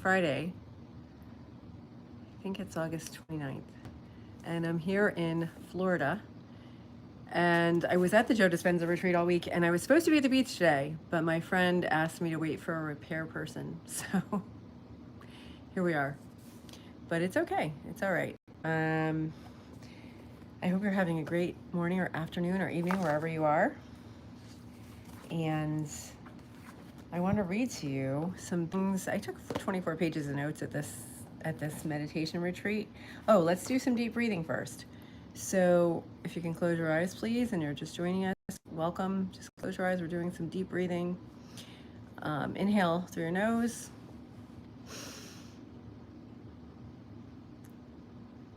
Friday. I think it's August 29th. And I'm here in Florida. And I was at the Joe Dispenza retreat all week, and I was supposed to be at the beach today, but my friend asked me to wait for a repair person. So here we are. But it's okay. It's all right. I hope you're having a great morning or afternoon or evening wherever you are. And I want to read to you some things. I took 24 pages of notes at this meditation retreat. Oh, let's do some deep breathing first. So if you can close your eyes, please, and you're just joining us, welcome. Just close your eyes. We're doing some deep breathing. Inhale through your nose.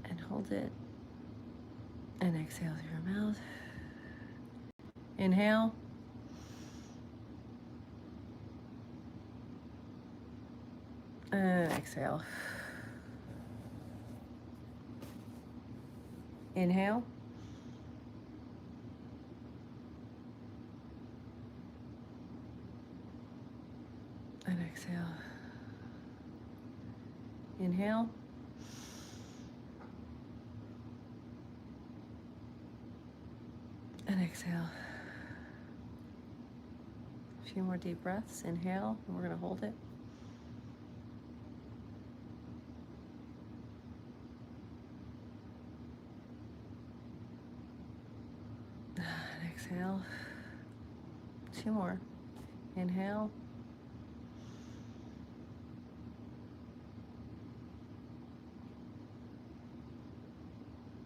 And hold it. And exhale through your mouth. Inhale. And exhale. Inhale. And exhale. Inhale. And exhale. A few more deep breaths. Inhale, and we're going to hold it. And exhale. Two more. Inhale.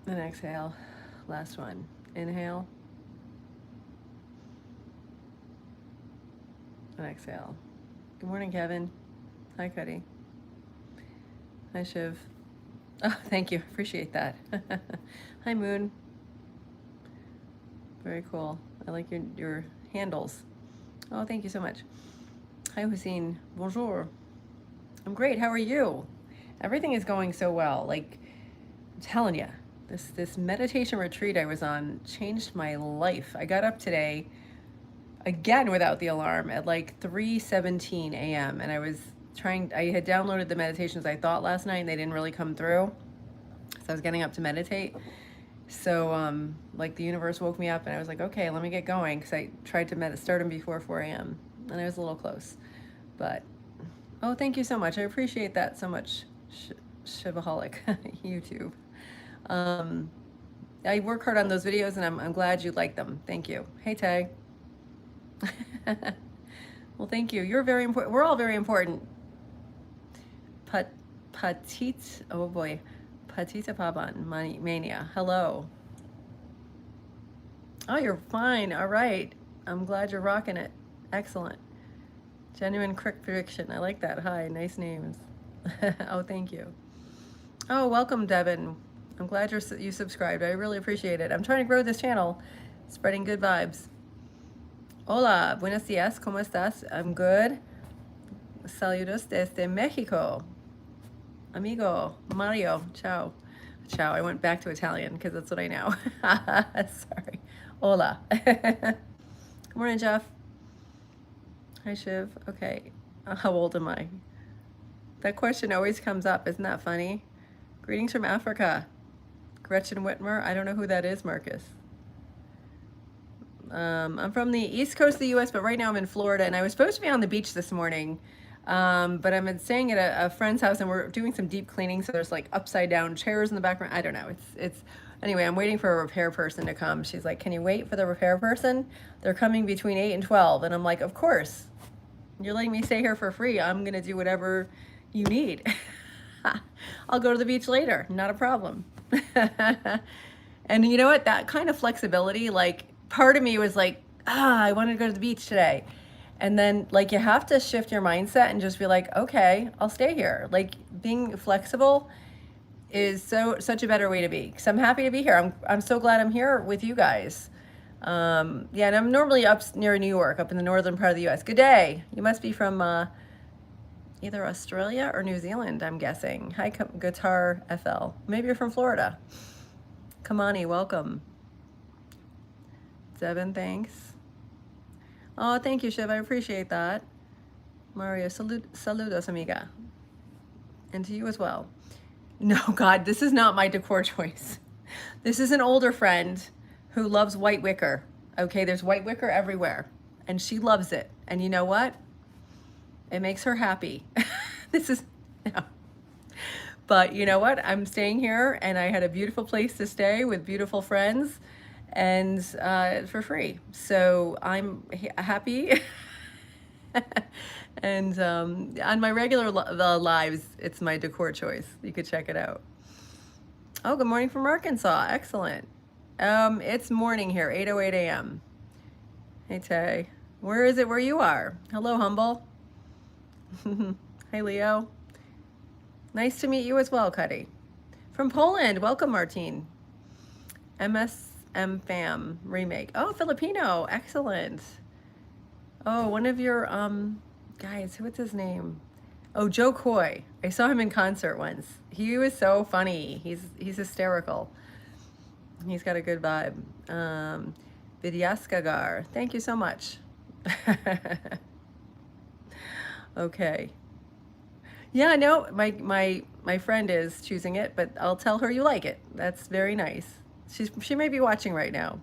And exhale. Last one. Inhale. And exhale. Good morning, Kevin. Hi, Cuddy. Hi, Shiv. Oh, thank you. Appreciate that. Hi, Moon. Very cool. I like your handles. Oh, thank you so much. Hi, Hussein. Bonjour. I'm great. How are you? Everything is going so well. Like, I'm telling you, this meditation retreat I was on changed my life. I got up today again without the alarm at like 3:17 a.m. and I had downloaded the meditations I thought last night and they didn't really come through. So I was getting up to meditate. So like the universe woke me up and I was like, okay, let me get going, because I tried to start them before 4 a.m. and I was a little close. But oh, thank you so much. I appreciate that so much, Shivaholic YouTube. I work hard on those videos and I'm glad you like them. Thank you. Hey, Tay. Well, thank you. You're very important. We're all very important. Patita, oh boy. Patita Paban, Mania. Hello. Oh, you're fine. All right. I'm glad you're rocking it. Excellent. Genuine quick prediction. I like that. Hi, nice names. Oh, thank you. Oh, welcome, Devin. I'm glad you subscribed. I really appreciate it. I'm trying to grow this channel, spreading good vibes. Hola, buenos días, ¿cómo estás? I'm good. Saludos desde Mexico. Amigo, Mario, ciao. Ciao, I went back to Italian because that's what I know. Sorry. Hola. Good morning, Jeff. Hi, Shiv. Okay, how old am I? That question always comes up. Isn't that funny? Greetings from Africa. Gretchen Whitmer. I don't know who that is, Marcus. I'm from the east coast of the U.S., but right now I'm in Florida, and I was supposed to be on the beach this morning, but I'm staying at a friend's house, and we're doing some deep cleaning, so there's like upside down chairs in the background. I don't know. Anyway, I'm waiting for a repair person to come. She's like, can you wait for the repair person? They're coming between 8 and 12, and I'm like, of course. You're letting me stay here for free. I'm going to do whatever you need. I'll go to the beach later. Not a problem. And you know what? That kind of flexibility, like, part of me was like, I wanted to go to the beach today. And then, like, you have to shift your mindset and just be like, okay, I'll stay here. Like, being flexible is such a better way to be. So I'm happy to be here. I'm so glad I'm here with you guys. Yeah, and I'm normally up near New York, up in the northern part of the U.S. Good day. You must be from either Australia or New Zealand, I'm guessing. Hi, Guitar FL. Maybe you're from Florida. Kamani, welcome. Devin, thanks. Oh, thank you, Shiv. I appreciate that. Mario, saludos, amiga. And to you as well. No, God, this is not my decor choice. This is an older friend who loves white wicker. Okay, there's white wicker everywhere, and she loves it. And you know what? It makes her happy. This is, no. But you know what? I'm staying here, and I had a beautiful place to stay with beautiful friends, and for free. So I'm happy. And on my regular lives, it's my decor choice. You could check it out. Oh, good morning from Arkansas. Excellent. It's morning here, 8:08 a.m. Hey, Tay. Where is it where you are? Hello, Humble. Hey, Leo. Nice to meet you as well, Cuddy. From Poland, welcome, Martine. MSM Fam remake. Oh, Filipino. Excellent. Oh, one of your guys, what's his name? Oh, Joe Coy. I saw him in concert once. He was so funny. He's hysterical. He's got a good vibe. Vidyaskagar. Thank you so much. Okay. Yeah, no, my friend is choosing it, but I'll tell her you like it. That's very nice. She may be watching right now.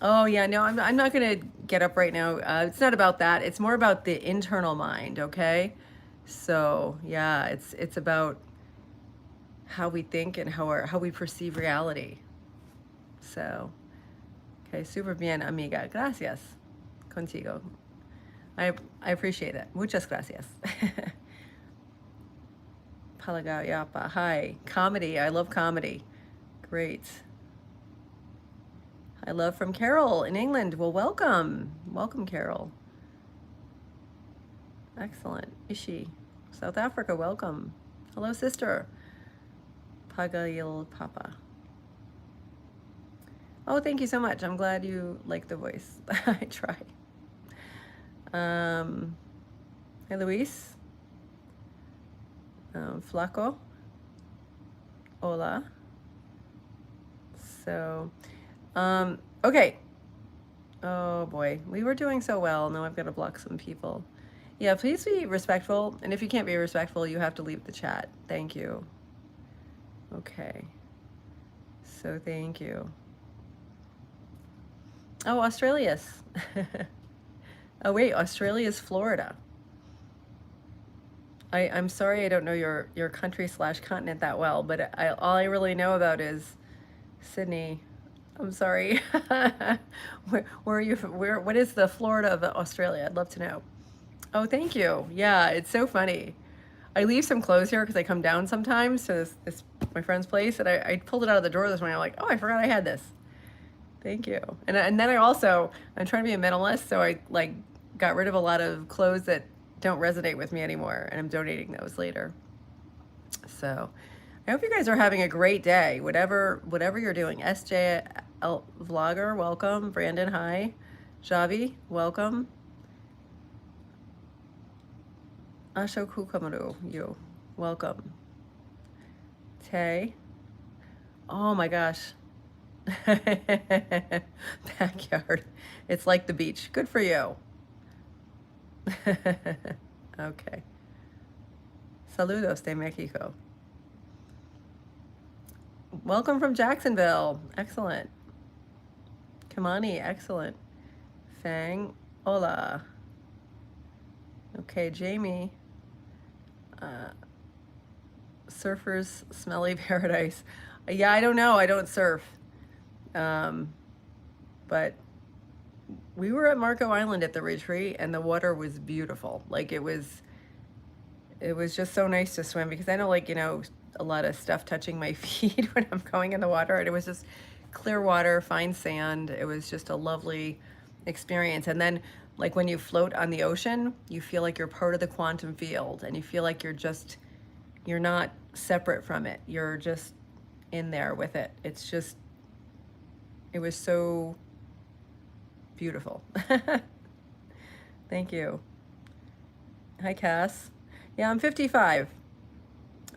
Oh yeah, no, I'm not gonna get up right now. It's not about that. It's more about the internal mind, okay? So yeah, it's about how we think and how we perceive reality. So, okay, super bien, amiga. Gracias. Contigo. I appreciate it. Muchas gracias. Palagao Yapa. Hi. Comedy. I love comedy. Great. I love from Carol in England. Well, welcome. Welcome, Carol. Excellent. Ishi. South Africa, welcome. Hello, sister. Pagayil Papa. Oh, thank you so much. I'm glad you like the voice. I try. Hey, Luis. Flaco. Hola. So, okay. Oh boy, we were doing so well. Now I've got to block some people. Yeah, please be respectful. And if you can't be respectful, you have to leave the chat. Thank you. Okay. So thank you. Oh, Australia's. Oh wait, Australia's Florida. I'm sorry I don't know your country / continent that well, but all I really know about is Sydney. I'm sorry. Where are you from? What is the Florida of Australia? I'd love to know. Oh, thank you. Yeah, it's so funny. I leave some clothes here because I come down sometimes to this my friend's place, and I pulled it out of the drawer this morning. I'm like, oh, I forgot I had this. Thank you. And then I'm trying to be a minimalist, so I like got rid of a lot of clothes that don't resonate with me anymore, and I'm donating those later. So I hope you guys are having a great day, whatever you're doing. SJ Vlogger, welcome. Brandon, hi. Javi, welcome. Ashoku Kamaru, you, welcome. Tay. Oh my gosh. Backyard. It's like the beach. Good for you. Okay. Saludos de Mexico. Welcome from Jacksonville. Excellent. Kamani, excellent. Fang, hola. Okay, Jamie. Surfers, smelly paradise. Yeah, I don't know. I don't surf. But we were at Marco Island at the retreat, and the water was beautiful. Like it was just so nice to swim because I don't like, a lot of stuff touching my feet when I'm going in the water. And it was just clear water, fine sand. It was just a lovely experience. And then like when you float on the ocean, you feel like you're part of the quantum field, and you feel like you're not separate from it. You're just in there with it. It was so beautiful. Thank you. Hi, Cass. Yeah, I'm 55,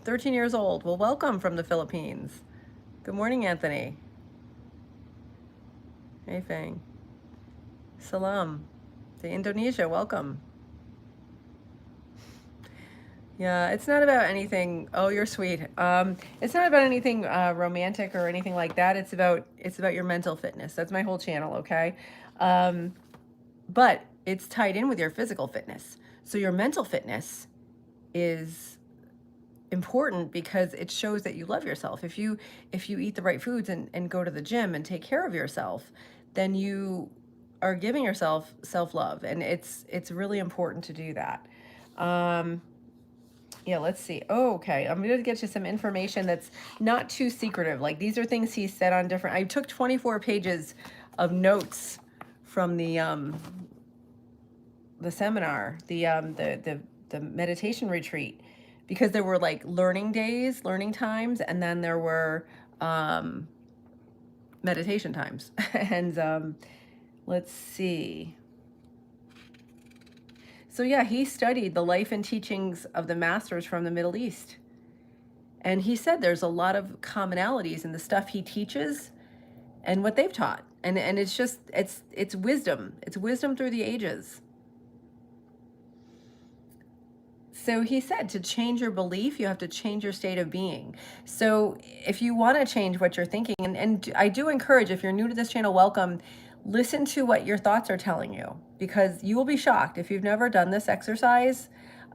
13 years old. Well, welcome from the Philippines. Good morning, Anthony. Hey, Fang. Salam to Indonesia. Welcome. Yeah, it's not about anything. Oh, you're sweet. It's not about anything romantic or anything like that. It's about your mental fitness. That's my whole channel, okay? Um, but it's tied in with your physical fitness. So your mental fitness is important because it shows that you love yourself. If you eat the right foods and go to the gym and take care of yourself, then you are giving yourself self-love, and it's really important to do that. Um, yeah, let's see. Oh, okay. I'm going to get you some information that's not too secretive. Like these are things he said on different. I took 24 pages of notes from the seminar, the meditation retreat, because there were like learning days, learning times, and then there were um, meditation times. And let's see. So yeah, he studied the life and teachings of the masters from the Middle East. And he said there's a lot of commonalities in the stuff he teaches and what they've taught. And it's just it's wisdom. It's wisdom through the ages. So he said to change your belief, you have to change your state of being. So if you want to change what you're thinking, and I do encourage, if you're new to this channel, welcome, listen to what your thoughts are telling you, because you will be shocked if you've never done this exercise.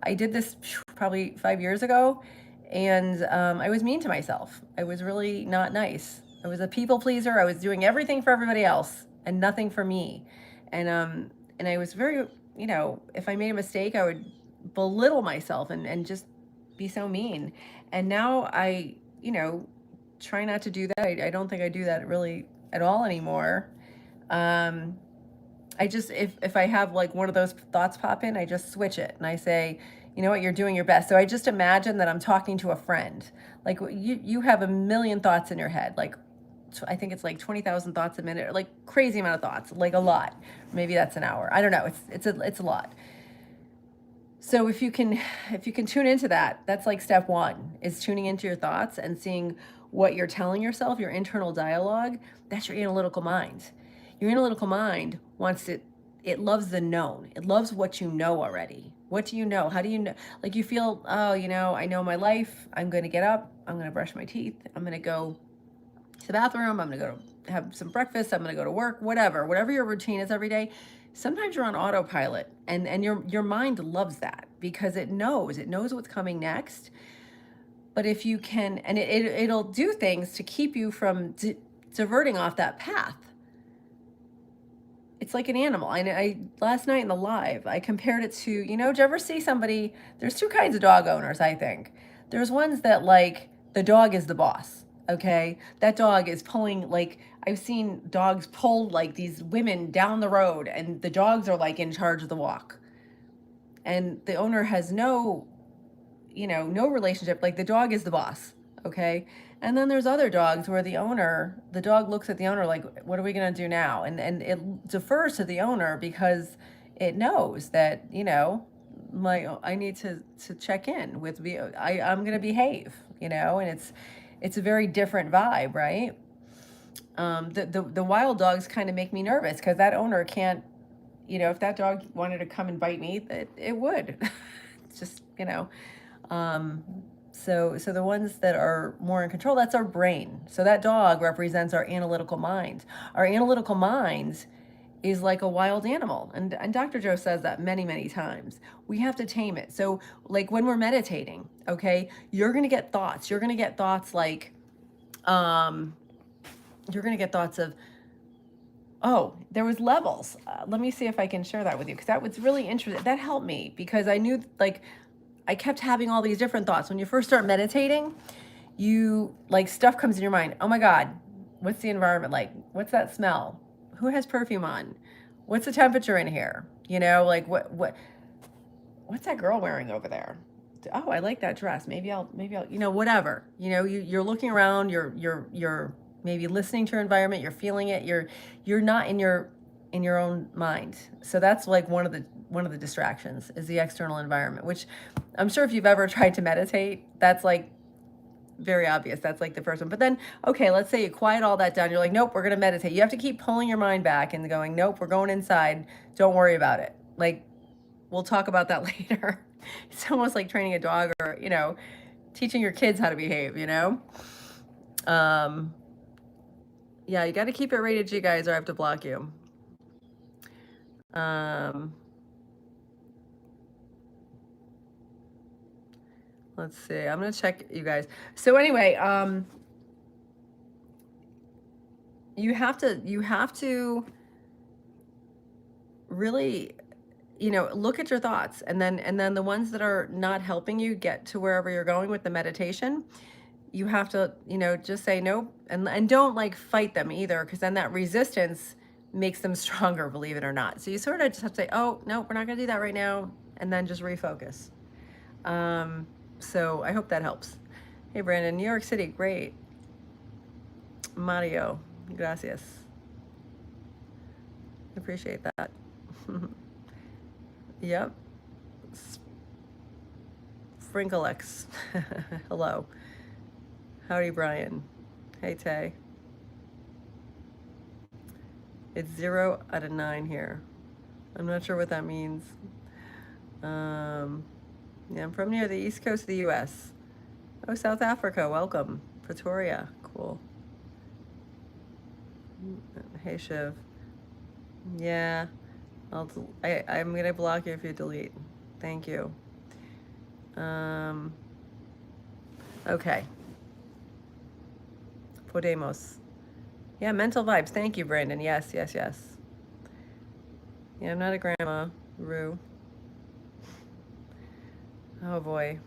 I did this probably 5 years ago, and I was mean to myself. I was really not nice. I was a people pleaser. I was doing everything for everybody else and nothing for me. And I was very, if I made a mistake, I would belittle myself and just be so mean. And now try not to do that. I don't think I do that really at all anymore. I just, if I have like one of those thoughts pop in, I just switch it and I say, you know what, you're doing your best. So I just imagine that I'm talking to a friend. Like you have a million thoughts in your head. Like I think it's like 20,000 thoughts a minute, or like crazy amount of thoughts, like a lot. Maybe that's an hour. I don't know. It's a lot. So if you can tune into that, that's like step one, is tuning into your thoughts and seeing what you're telling yourself, your internal dialogue. That's your analytical mind. Your analytical mind it loves the known. It loves what you know already. What do you know? How do you know? Like you feel, oh, I know my life. I'm going to get up. I'm going to brush my teeth. I'm going to go to the bathroom. I'm going to go have some breakfast. I'm going to go to work, whatever your routine is every day. Sometimes you're on autopilot, and your mind loves that because it knows what's coming next. But if you can, and it'll do things to keep you from diverting off that path. It's like an animal. I last night in the live, I compared it to, did you ever see somebody? There's two kinds of dog owners, I think. There's ones that like the dog is the boss. Okay, that dog is pulling, like I've seen dogs pull like these women down the road, and the dogs are like in charge of the walk, and the owner has no relationship. Like the dog is the boss. Okay, and then there's other dogs where the dog looks at the owner like, what are we gonna do now? And it defers to the owner because it knows that I need to check in with I'm gonna behave, and it's a very different vibe, right? The wild dogs kind of make me nervous because that owner can't, if that dog wanted to come and bite me, it would. It's just, so the ones that are more in control, that's our brain. So that dog represents our analytical mind. Our analytical mind is like a wild animal. And Dr. Joe says that many, many times. We have to tame it. So like when we're meditating, okay, you're going to get thoughts. You're going to get thoughts like, you're going to get thoughts of, oh, there was levels. Let me see if I can share that with you, because that was really interesting. That helped me because I knew, like, I kept having all these different thoughts. When you first start meditating, stuff comes in your mind. Oh my God, what's the environment like? What's that smell? Who has perfume on? What's the temperature in here? What's that girl wearing over there? Oh, I like that dress. Maybe I'll, whatever. You're looking around, you're maybe listening to your environment, you're feeling it, you're not in your own mind. So that's like one of the distractions is the external environment, which I'm sure if you've ever tried to meditate, that's like very obvious. That's like the first one. But then, okay, let's say you quiet all that down. You're like, nope, we're going to meditate. You have to keep pulling your mind back and going, nope, we're going inside. Don't worry about it. Like, we'll talk about that later. It's almost like training a dog or, teaching your kids how to behave, Um, yeah, you got to keep it rated G, guys, or I have to block you. Let's see. I'm going to check you guys. So anyway, you have to really, look at your thoughts, and then the ones that are not helping you get to wherever you're going with the meditation, you have to, just say nope, and don't like fight them either, because then that resistance makes them stronger, believe it or not. So you sort of just have to say, oh no, we're not going to do that right now, and then just refocus. So I hope that helps. Hey Brandon, New York City, great. Mario, gracias. Appreciate that. Yep. Sprinklex. Hello. Howdy, Brian. Hey, Tay. It's 0 out of 9 here. I'm not sure what that means. Yeah, I'm from near the east coast of the U.S. Oh, South Africa, welcome. Pretoria, cool. Hey, Shiv. Yeah, I'm gonna block you if you delete. Thank you. Okay. Podemos. Yeah, mental vibes. Thank you, Brandon. Yes, yes, yes. Yeah, I'm not a grandma. Rue. Oh boy.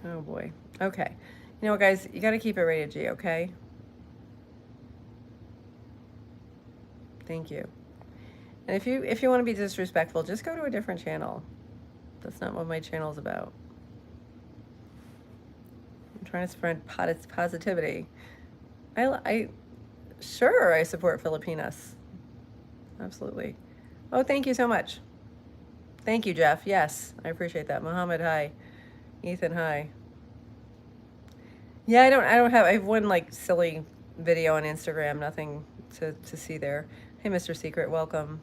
Oh boy. Okay. You know what, guys? You got to keep it rated G, okay? Thank you. And if you want to be disrespectful, just go to a different channel. That's not what my channel's about. I'm trying to spread positivity. Sure, I support Filipinas. Absolutely. Oh, thank you so much. Thank you, Jeff. Yes, I appreciate that. Mohammed, hi. Ethan, hi. Yeah, I have one like silly video on Instagram, nothing to see there. Hey, Mr. Secret, welcome.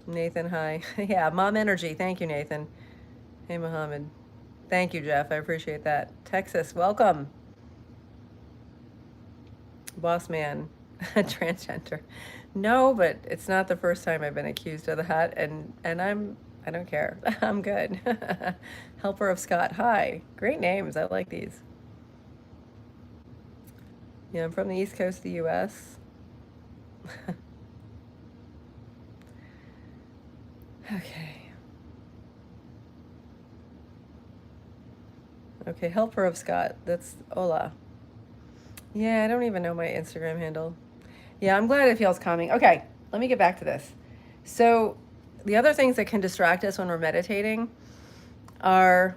Nathan, hi. Yeah, mom energy. Thank you, Nathan. Hey, Mohammed. Thank you, Jeff. I appreciate that. Texas, welcome. Boss man, transgender. No, but it's not the first time I've been accused of that, and I don't care. I'm good. Helper of Scott, hi. Great names. I like these. Yeah, I'm from the East Coast of the U.S. Okay. Okay, helper of Scott. That's Ola. Yeah, I don't even know my Instagram handle. Yeah, I'm glad it feels calming. Okay, let me get back to this. So, the other things that can distract us when we're meditating are,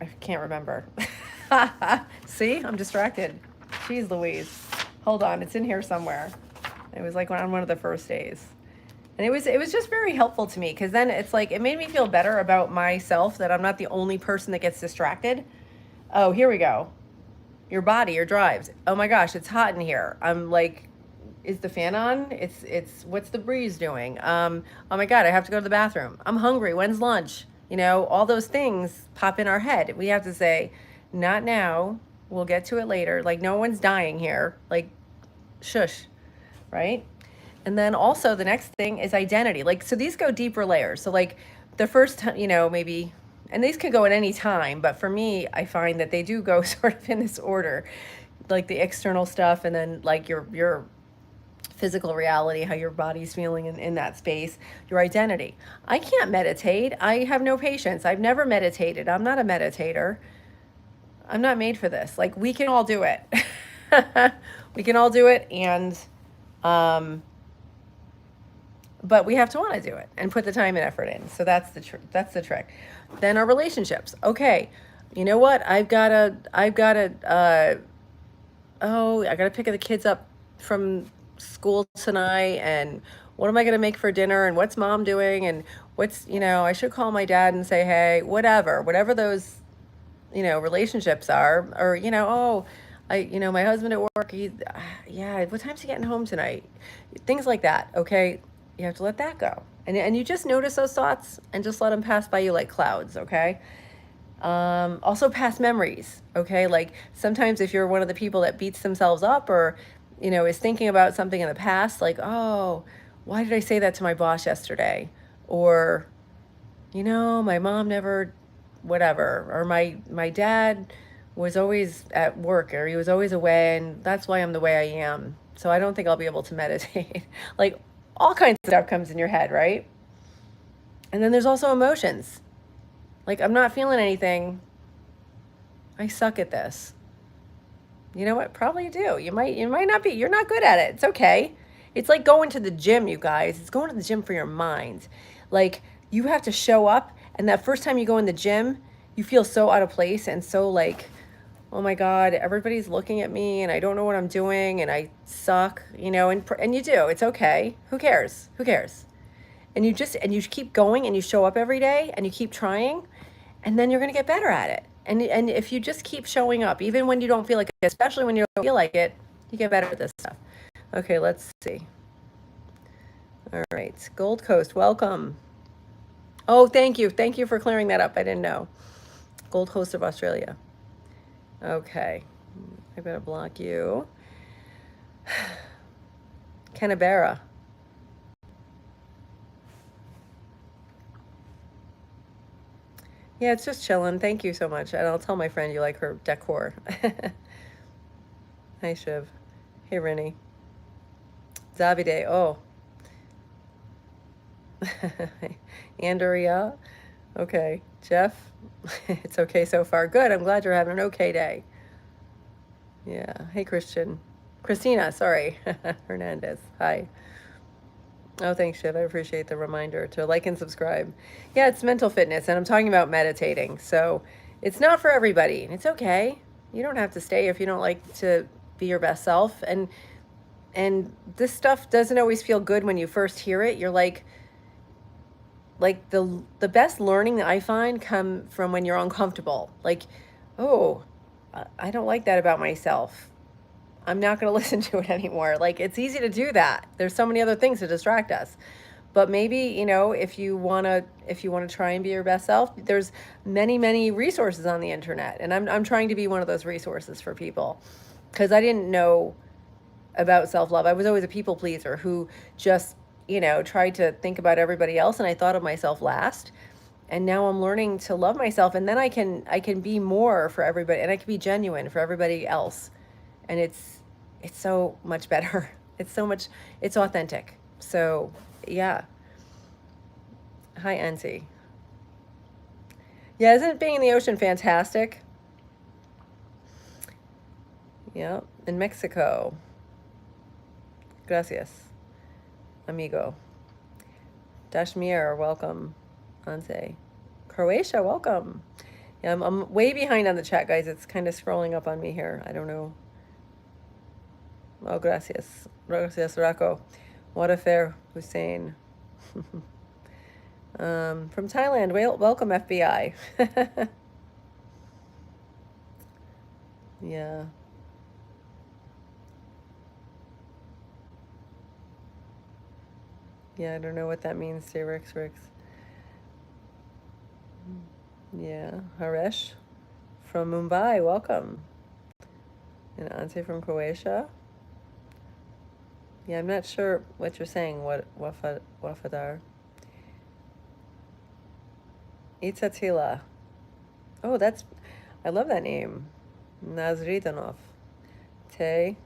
I can't remember. See, I'm distracted. Jeez Louise. Hold on, it's in here somewhere. It was like on one of the first days. And it was just very helpful to me, because then it's like it made me feel better about myself, that I'm not the only person that gets distracted. Oh, here we go. Your body, your drives. Oh my gosh, it's hot in here. I'm like, is the fan on? It's what's the breeze doing? Oh my God, I have to go to the bathroom. I'm hungry. When's lunch? All those things pop in our head. We have to say, not now. We'll get to it later. Like, no one's dying here. Like, shush, right? And then also the next thing is identity. Like, so these go deeper layers. So like the first time, maybe, and these can go at any time, but for me, I find that they do go sort of in this order, like the external stuff, and then like your physical reality, how your body's feeling in that space, your identity. I can't meditate. I have no patience. I've never meditated. I'm not a meditator. I'm not made for this. Like, we can all do it. We can all do it, and but we have to want to do it and put the time and effort in. So that's the trick. Then our relationships. Okay, you know what? I gotta pick the kids up from school tonight, and what am I gonna make for dinner, and what's mom doing, and what's, I should call my dad and say, hey, whatever those, relationships are, or, my husband at work, yeah, what time's he getting home tonight? Things like that, okay? You have to let that go. And you just notice those thoughts and just let them pass by you like clouds, okay? Also past memories, okay? Like sometimes if you're one of the people that beats themselves up or, is thinking about something in the past, like, oh, why did I say that to my boss yesterday? Or, my mom never, whatever, or my dad was always at work or he was always away and that's why I'm the way I am. So I don't think I'll be able to meditate. Like all kinds of stuff comes in your head, right? And then there's also emotions. Like I'm not feeling anything. I suck at this. You know what? Probably you do. You might not be. You're not good at it. It's okay. It's like going to the gym, you guys. It's going to the gym for your mind. Like you have to show up and that first time you go in the gym, you feel so out of place and so like, oh my God, everybody's looking at me and I don't know what I'm doing and I suck, and you do. It's okay. Who cares? Who cares? And you keep going and you show up every day and you keep trying and then you're going to get better at it. And if you just keep showing up, even when you don't feel like it, especially when you don't feel like it, you get better at this stuff. Okay, let's see. All right, Gold Coast, welcome. Oh, thank you. Thank you for clearing that up. I didn't know. Gold Coast of Australia. Okay, I better block you. Canberra. Yeah, it's just chilling. Thank you so much. And I'll tell my friend you like her decor. Hi, Shiv. Hey, Rennie. Davide. Oh. Andrea. Okay. Jeff. It's okay so far. Good. I'm glad you're having an okay day. Yeah. Hey, Christian. Christina, sorry. Hernandez. Hi. Oh, thanks, Shiv. I appreciate the reminder to like and subscribe. Yeah, it's mental fitness, and I'm talking about meditating. So it's not for everybody, and it's okay. You don't have to stay if you don't like to be your best self. And this stuff doesn't always feel good when you first hear it. You're like the best learning that I find come from when you're uncomfortable. Like, oh, I don't like that about myself. I'm not going to listen to it anymore. Like it's easy to do that. There's so many other things to distract us. But maybe, if you want to try and be your best self, there's many resources on the internet. And I'm trying to be one of those resources for people because I didn't know about self-love. I was always a people pleaser who just, tried to think about everybody else and I thought of myself last. And now I'm learning to love myself and then I can be more for everybody and I can be genuine for everybody else. And it's so much better. It's authentic. So yeah. Hi, Auntie. Yeah, isn't being in the ocean fantastic? Yeah, in Mexico. Gracias, amigo. Dashmir, welcome. Ante. Croatia, welcome. Yeah, I'm way behind on the chat, guys. It's kind of scrolling up on me here. I don't know. Oh, gracias. Gracias, Rocco. What a fair Hussein. From Thailand, welcome, FBI. Yeah. Yeah, I don't know what that means, say Rix. Yeah, Haresh from Mumbai, welcome. And Ante from Croatia. Yeah, I'm not sure what you're saying. Wafadar? Itzatila. Oh, I love that name. Nazridanov. Te.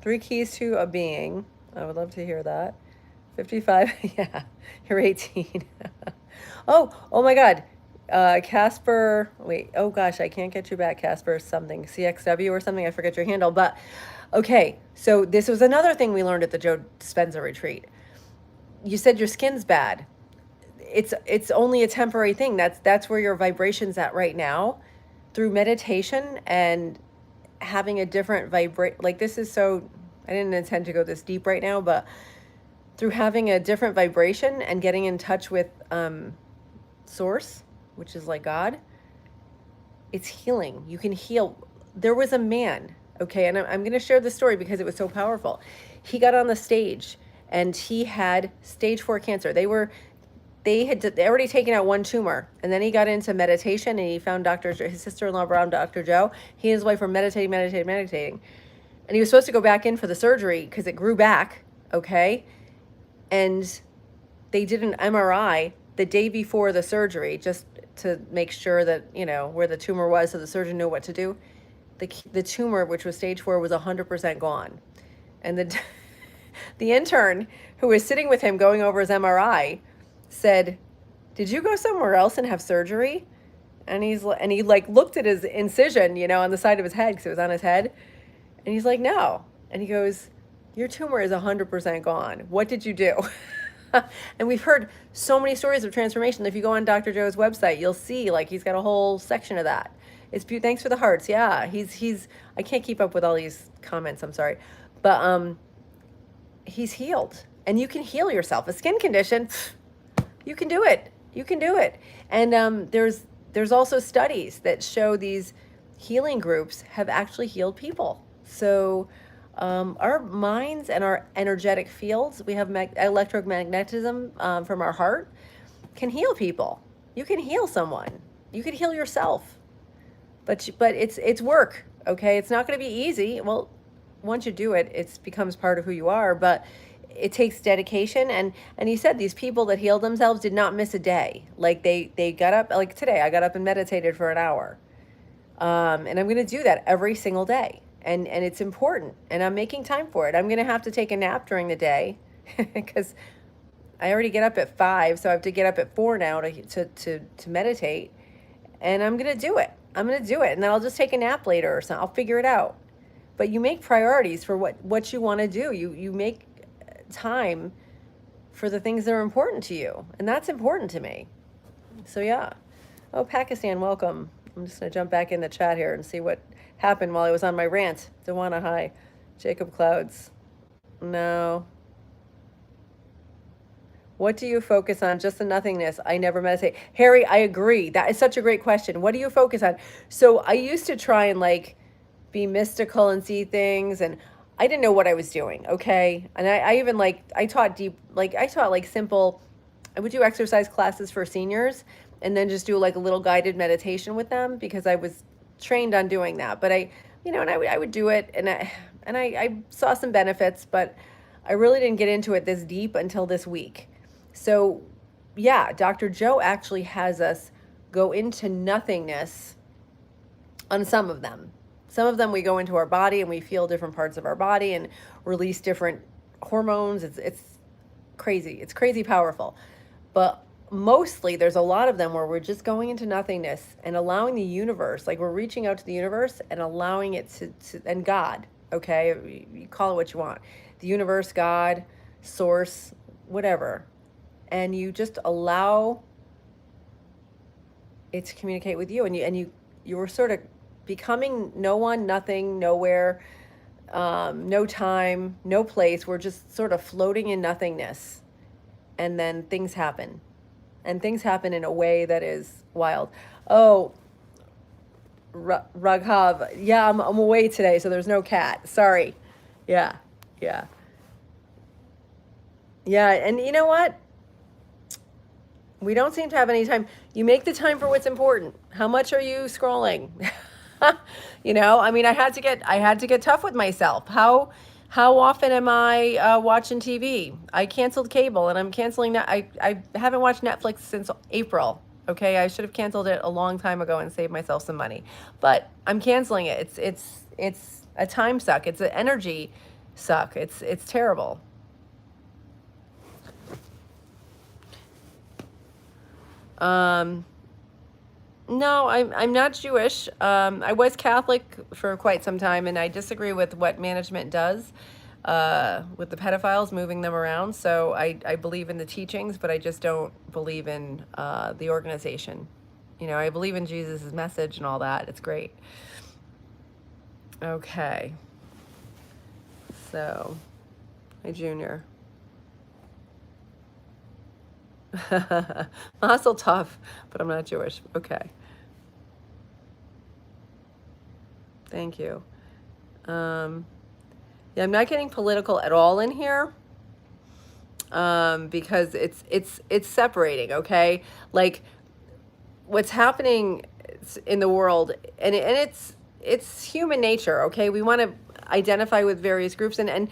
3 keys to a being. I would love to hear that. 55. Yeah, you're 18. Oh my God. Casper, wait, oh gosh, I can't get you back, Casper, something, CXW or something, I forget your handle, but okay, so this was another thing we learned at the Joe Dispenza retreat. You said your skin's bad. It's only a temporary thing. That's where your vibration's at right now. Through meditation and having a different like this is so, I didn't intend to go this deep right now, but through having a different vibration and getting in touch with source, which is like God, it's healing. You can heal. There was a man, okay, and I'm going to share this story because it was so powerful. He got on the stage and he had stage 4 cancer. They had already taken out one tumor, and then he got into meditation, and he found his sister-in-law brought him Dr. Joe. He and his wife were meditating. And he was supposed to go back in for the surgery because it grew back, okay? And they did an MRI the day before the surgery just to make sure that, where the tumor was, so the surgeon knew what to do. The tumor, which was stage 4, was 100% gone. And the intern who was sitting with him going over his MRI said, "Did you go somewhere else and have surgery?" And he like looked at his incision, on the side of his head because it was on his head. And he's like, "No." And he goes, "Your tumor is 100% gone. What did you do?" And we've heard so many stories of transformation. If you go on Dr. Joe's website, you'll see like he's got a whole section of that. Thanks for the hearts. Yeah, he's I can't keep up with all these comments. I'm sorry. But he's healed. And you can heal yourself. A skin condition, you can do it. You can do it. And there's also studies that show these healing groups have actually healed people. So our minds and our energetic fields, we have electromagnetism from our heart, can heal people. You can heal someone. You can heal yourself. But it's work, okay? It's not going to be easy. Well, once you do it, it becomes part of who you are. But it takes dedication. And he said these people that healed themselves did not miss a day. Like they got up, like today, I got up and meditated for an hour. And I'm going to do that every single day. And it's important. And I'm making time for it. I'm going to have to take a nap during the day because I already get up at 5. So I have to get up at 4 now to meditate. And I'm going to do it. I'm going to do it. And then I'll just take a nap later or something. I'll figure it out. But you make priorities for what you want to do. You make time for the things that are important to you. And that's important to me. So yeah. Oh, Pakistan, welcome. I'm just going to jump back in the chat here and see what happened while I was on my rant. Dewana, hi. Jacob Clouds. No. What do you focus on? Just the nothingness. I never meditate. Harry, I agree. That is such a great question. What do you focus on? So I used to try and like be mystical and see things, and I didn't know what I was doing, okay? And I even I taught simple, I would do exercise classes for seniors and then just do like a little guided meditation with them because I was trained on doing that. But I would do it, and I saw some benefits, but I really didn't get into it this deep until this week. So yeah, Dr. Joe actually has us go into nothingness on some of them. Some of them we go into our body and we feel different parts of our body and release different hormones. It's crazy. It's crazy powerful. But mostly there's a lot of them where we're just going into nothingness and allowing the universe, like we're reaching out to the universe and allowing it to and God, okay? You call it what you want. The universe, God, source, whatever. And you just allow it to communicate with you, and you're sort of becoming no one, nothing, nowhere, no time, no place. We're just sort of floating in nothingness. And then things happen. And things happen in a way that is wild. Oh, Raghav. Yeah, I'm away today, so there's no cat. Sorry. Yeah. Yeah, and you know what? We don't seem to have any time. You make the time for what's important. How much are you scrolling? I mean, I had to get tough with myself. How often am I watching TV? I canceled cable, and I'm canceling that. I haven't watched Netflix since April. Okay, I should have canceled it a long time ago and saved myself some money. But I'm canceling it. It's a time suck. It's an energy suck. It's terrible. No, I'm not Jewish. I was Catholic for quite some time, and I disagree with what management does with the pedophiles, moving them around. So I believe in the teachings, but I just don't believe in the organization. I believe in Jesus' message and all that. It's great. Okay. So, my junior. Also tough, but I'm not Jewish. Okay. Thank you. Yeah, I'm not getting political at all in here. because it's separating, okay? Like what's happening in the world, and it's human nature, okay? We want to identify with various groups, and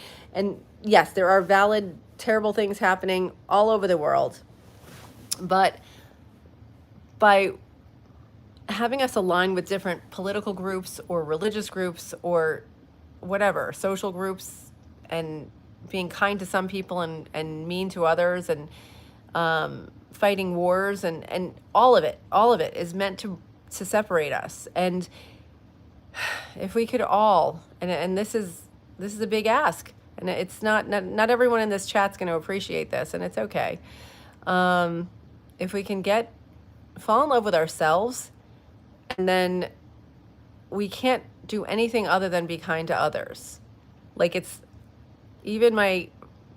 yes, there are valid terrible things happening all over the world, but by having us align with different political groups or religious groups or whatever, social groups, and being kind to some people and mean to others, and fighting wars, and all of it is meant to separate us. And if we could all, and this is a big ask, and it's not everyone in this chat's going to appreciate this, and it's okay. If we can fall in love with ourselves, and then we can't do anything other than be kind to others. Like, it's even my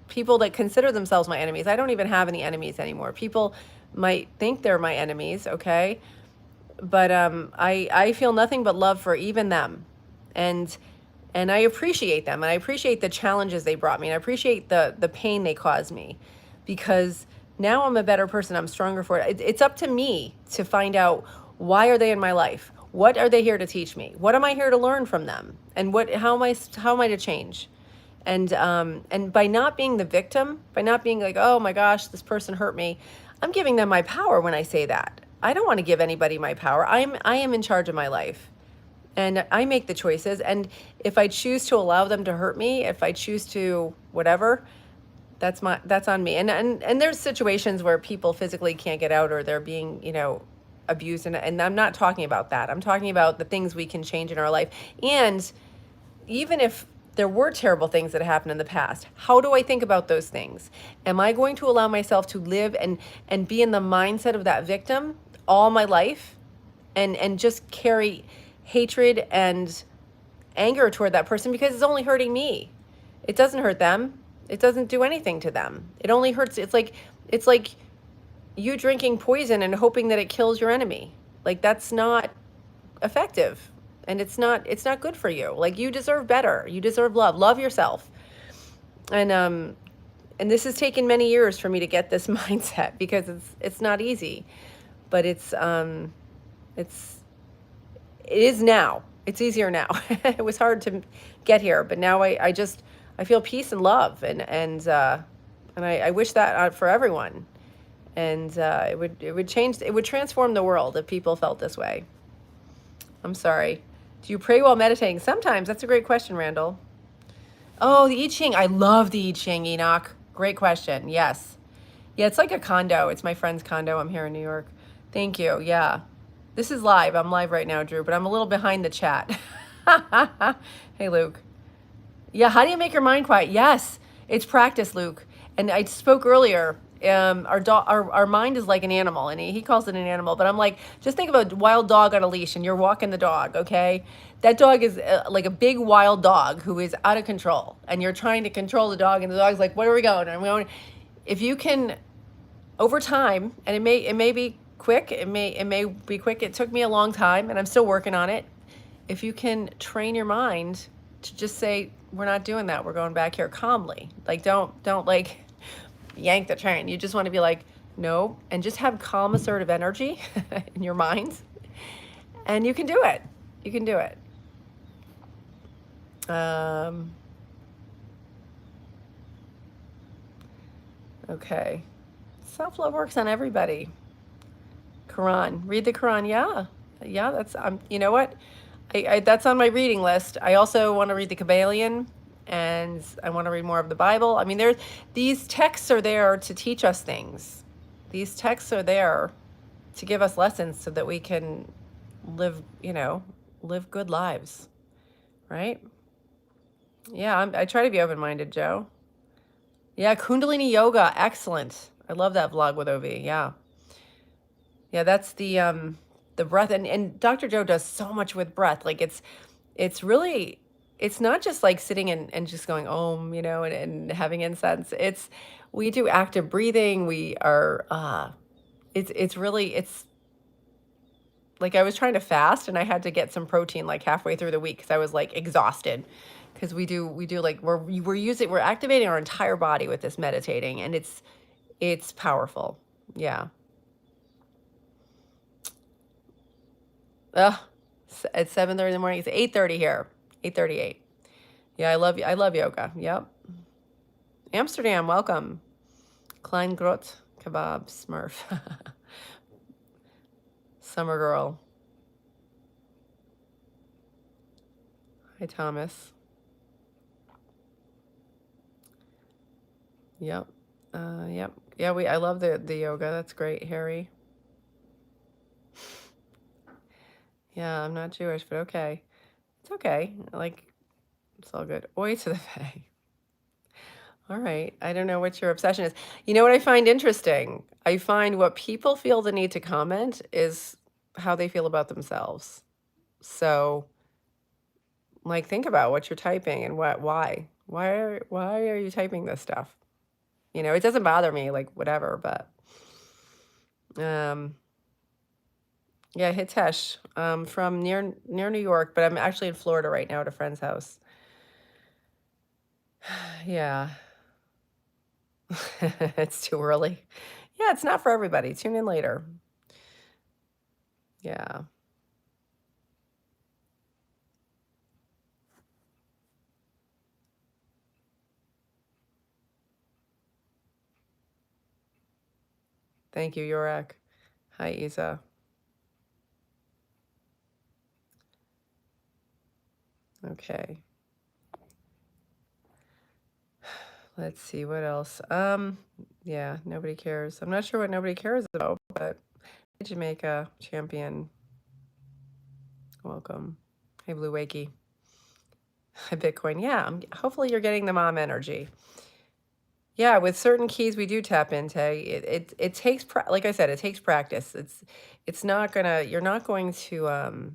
people that consider themselves my enemies. I don't even have any enemies anymore. People might think they're my enemies, okay? But I feel nothing but love for even them. And I appreciate them, and I appreciate the challenges they brought me, and I appreciate the pain they caused me, because now I'm a better person. I'm stronger for it. It's up to me to find out, why are they in my life? What are they here to teach me? What am I here to learn from them? And how am I to change? And by not being the victim, by not being like, oh my gosh, this person hurt me, I'm giving them my power when I say that. I don't want to give anybody my power. I am in charge of my life, and I make the choices. And if I choose to allow them to hurt me, if I choose to whatever, that's on me. And there's situations where people physically can't get out, or they're being, abused, and I'm not talking about that. I'm talking about the things we can change in our life. And even if there were terrible things that happened in the past, how do I think about those things? Am I going to allow myself to live and be in the mindset of that victim all my life, and just carry hatred and anger toward that person because it's only hurting me? It doesn't hurt them. It doesn't do anything to them. It only hurts. It's like you drinking poison and hoping that it kills your enemy. Like, that's not effective, and it's not good for you. Like, you deserve better. You deserve love. Love yourself. And this has taken many years for me to get this mindset, because it's not easy, but it is now. It's easier now. It was hard to get here, but now I feel peace and love, and I wish that for everyone. And it would transform the world if people felt this way. I'm sorry. Do you pray while meditating? Sometimes. That's a great question, Randall. Oh, the I Ching. I love the I Ching, Enoch. Great question. Yes. Yeah, it's like a condo. It's my friend's condo. I'm here in New York. Thank you. Yeah. This is live. I'm live right now, Drew, but I'm a little behind the chat. Hey, Luke. Yeah, how do you make your mind quiet? Yes, it's practice, Luke. And I spoke earlier. Our mind is like an animal, and he calls it an animal, but I'm like, just think of a wild dog on a leash, and you're walking the dog, okay? That dog is like a big wild dog who is out of control, and you're trying to control the dog, and the dog's like, where are we going? And we're going. If you can, over time, and it may be quick, it may be quick. It took me a long time, and I'm still working on it. If you can train your mind to just say, we're not doing that, we're going back here calmly. Like, don't like yank the train. You just want to be like, no, and just have calm, assertive energy in your mind, and you can do it. You can do it. Okay. Self-love works on everybody. Quran. Read the Quran. Yeah, that's you know what? That's on my reading list. I also want to read the Kabbalion, and I want to read more of the Bible. I mean, these texts are there to teach us things. These texts are there to give us lessons so that we can live good lives, right? Yeah, I try to be open-minded, Joe. Yeah, Kundalini Yoga, excellent. I love that vlog with Ovi. Yeah, that's the breath, and Dr. Joe does so much with breath. Like, it's really, it's not just like sitting and just going Om, and having incense. We do active breathing. We are it's like I was trying to fast and I had to get some protein like halfway through the week because I was like exhausted. Because we do like we're activating our entire body with this meditating, and it's powerful. Yeah. Ugh. It's 7:30 in the morning. It's 8:30 here. 8:38. Yeah, I love yoga. Yep. Amsterdam, welcome. Klein Grot Kebab Smurf. Summer girl. Hi Thomas. Yep. Yep. Yeah, I love the yoga. That's great, Harry. Yeah, I'm not Jewish, but okay. It's okay. Like, it's all good. Oi to the Fae. All right. I don't know what your obsession is. You know what I find interesting? I find what people feel the need to comment is how they feel about themselves. So, like, think about what you're typing and why. Why are you typing this stuff? You know, it doesn't bother me, like, whatever, but um yeah, Hitesh, from near New York, but I'm actually in Florida right now at a friend's house. Yeah. It's too early. Yeah, it's not for everybody. Tune in later. Yeah. Thank you, Yorak. Hi, Isa. Okay. Let's see what else. Yeah, nobody cares. I'm not sure what nobody cares about, but Jamaica champion. Welcome. Hey, Blue Wakey. Hi, Bitcoin. Yeah, hopefully you're getting the mom energy. Yeah, with certain keys we do tap into. It takes like I said, it takes practice. It's not gonna you're not going to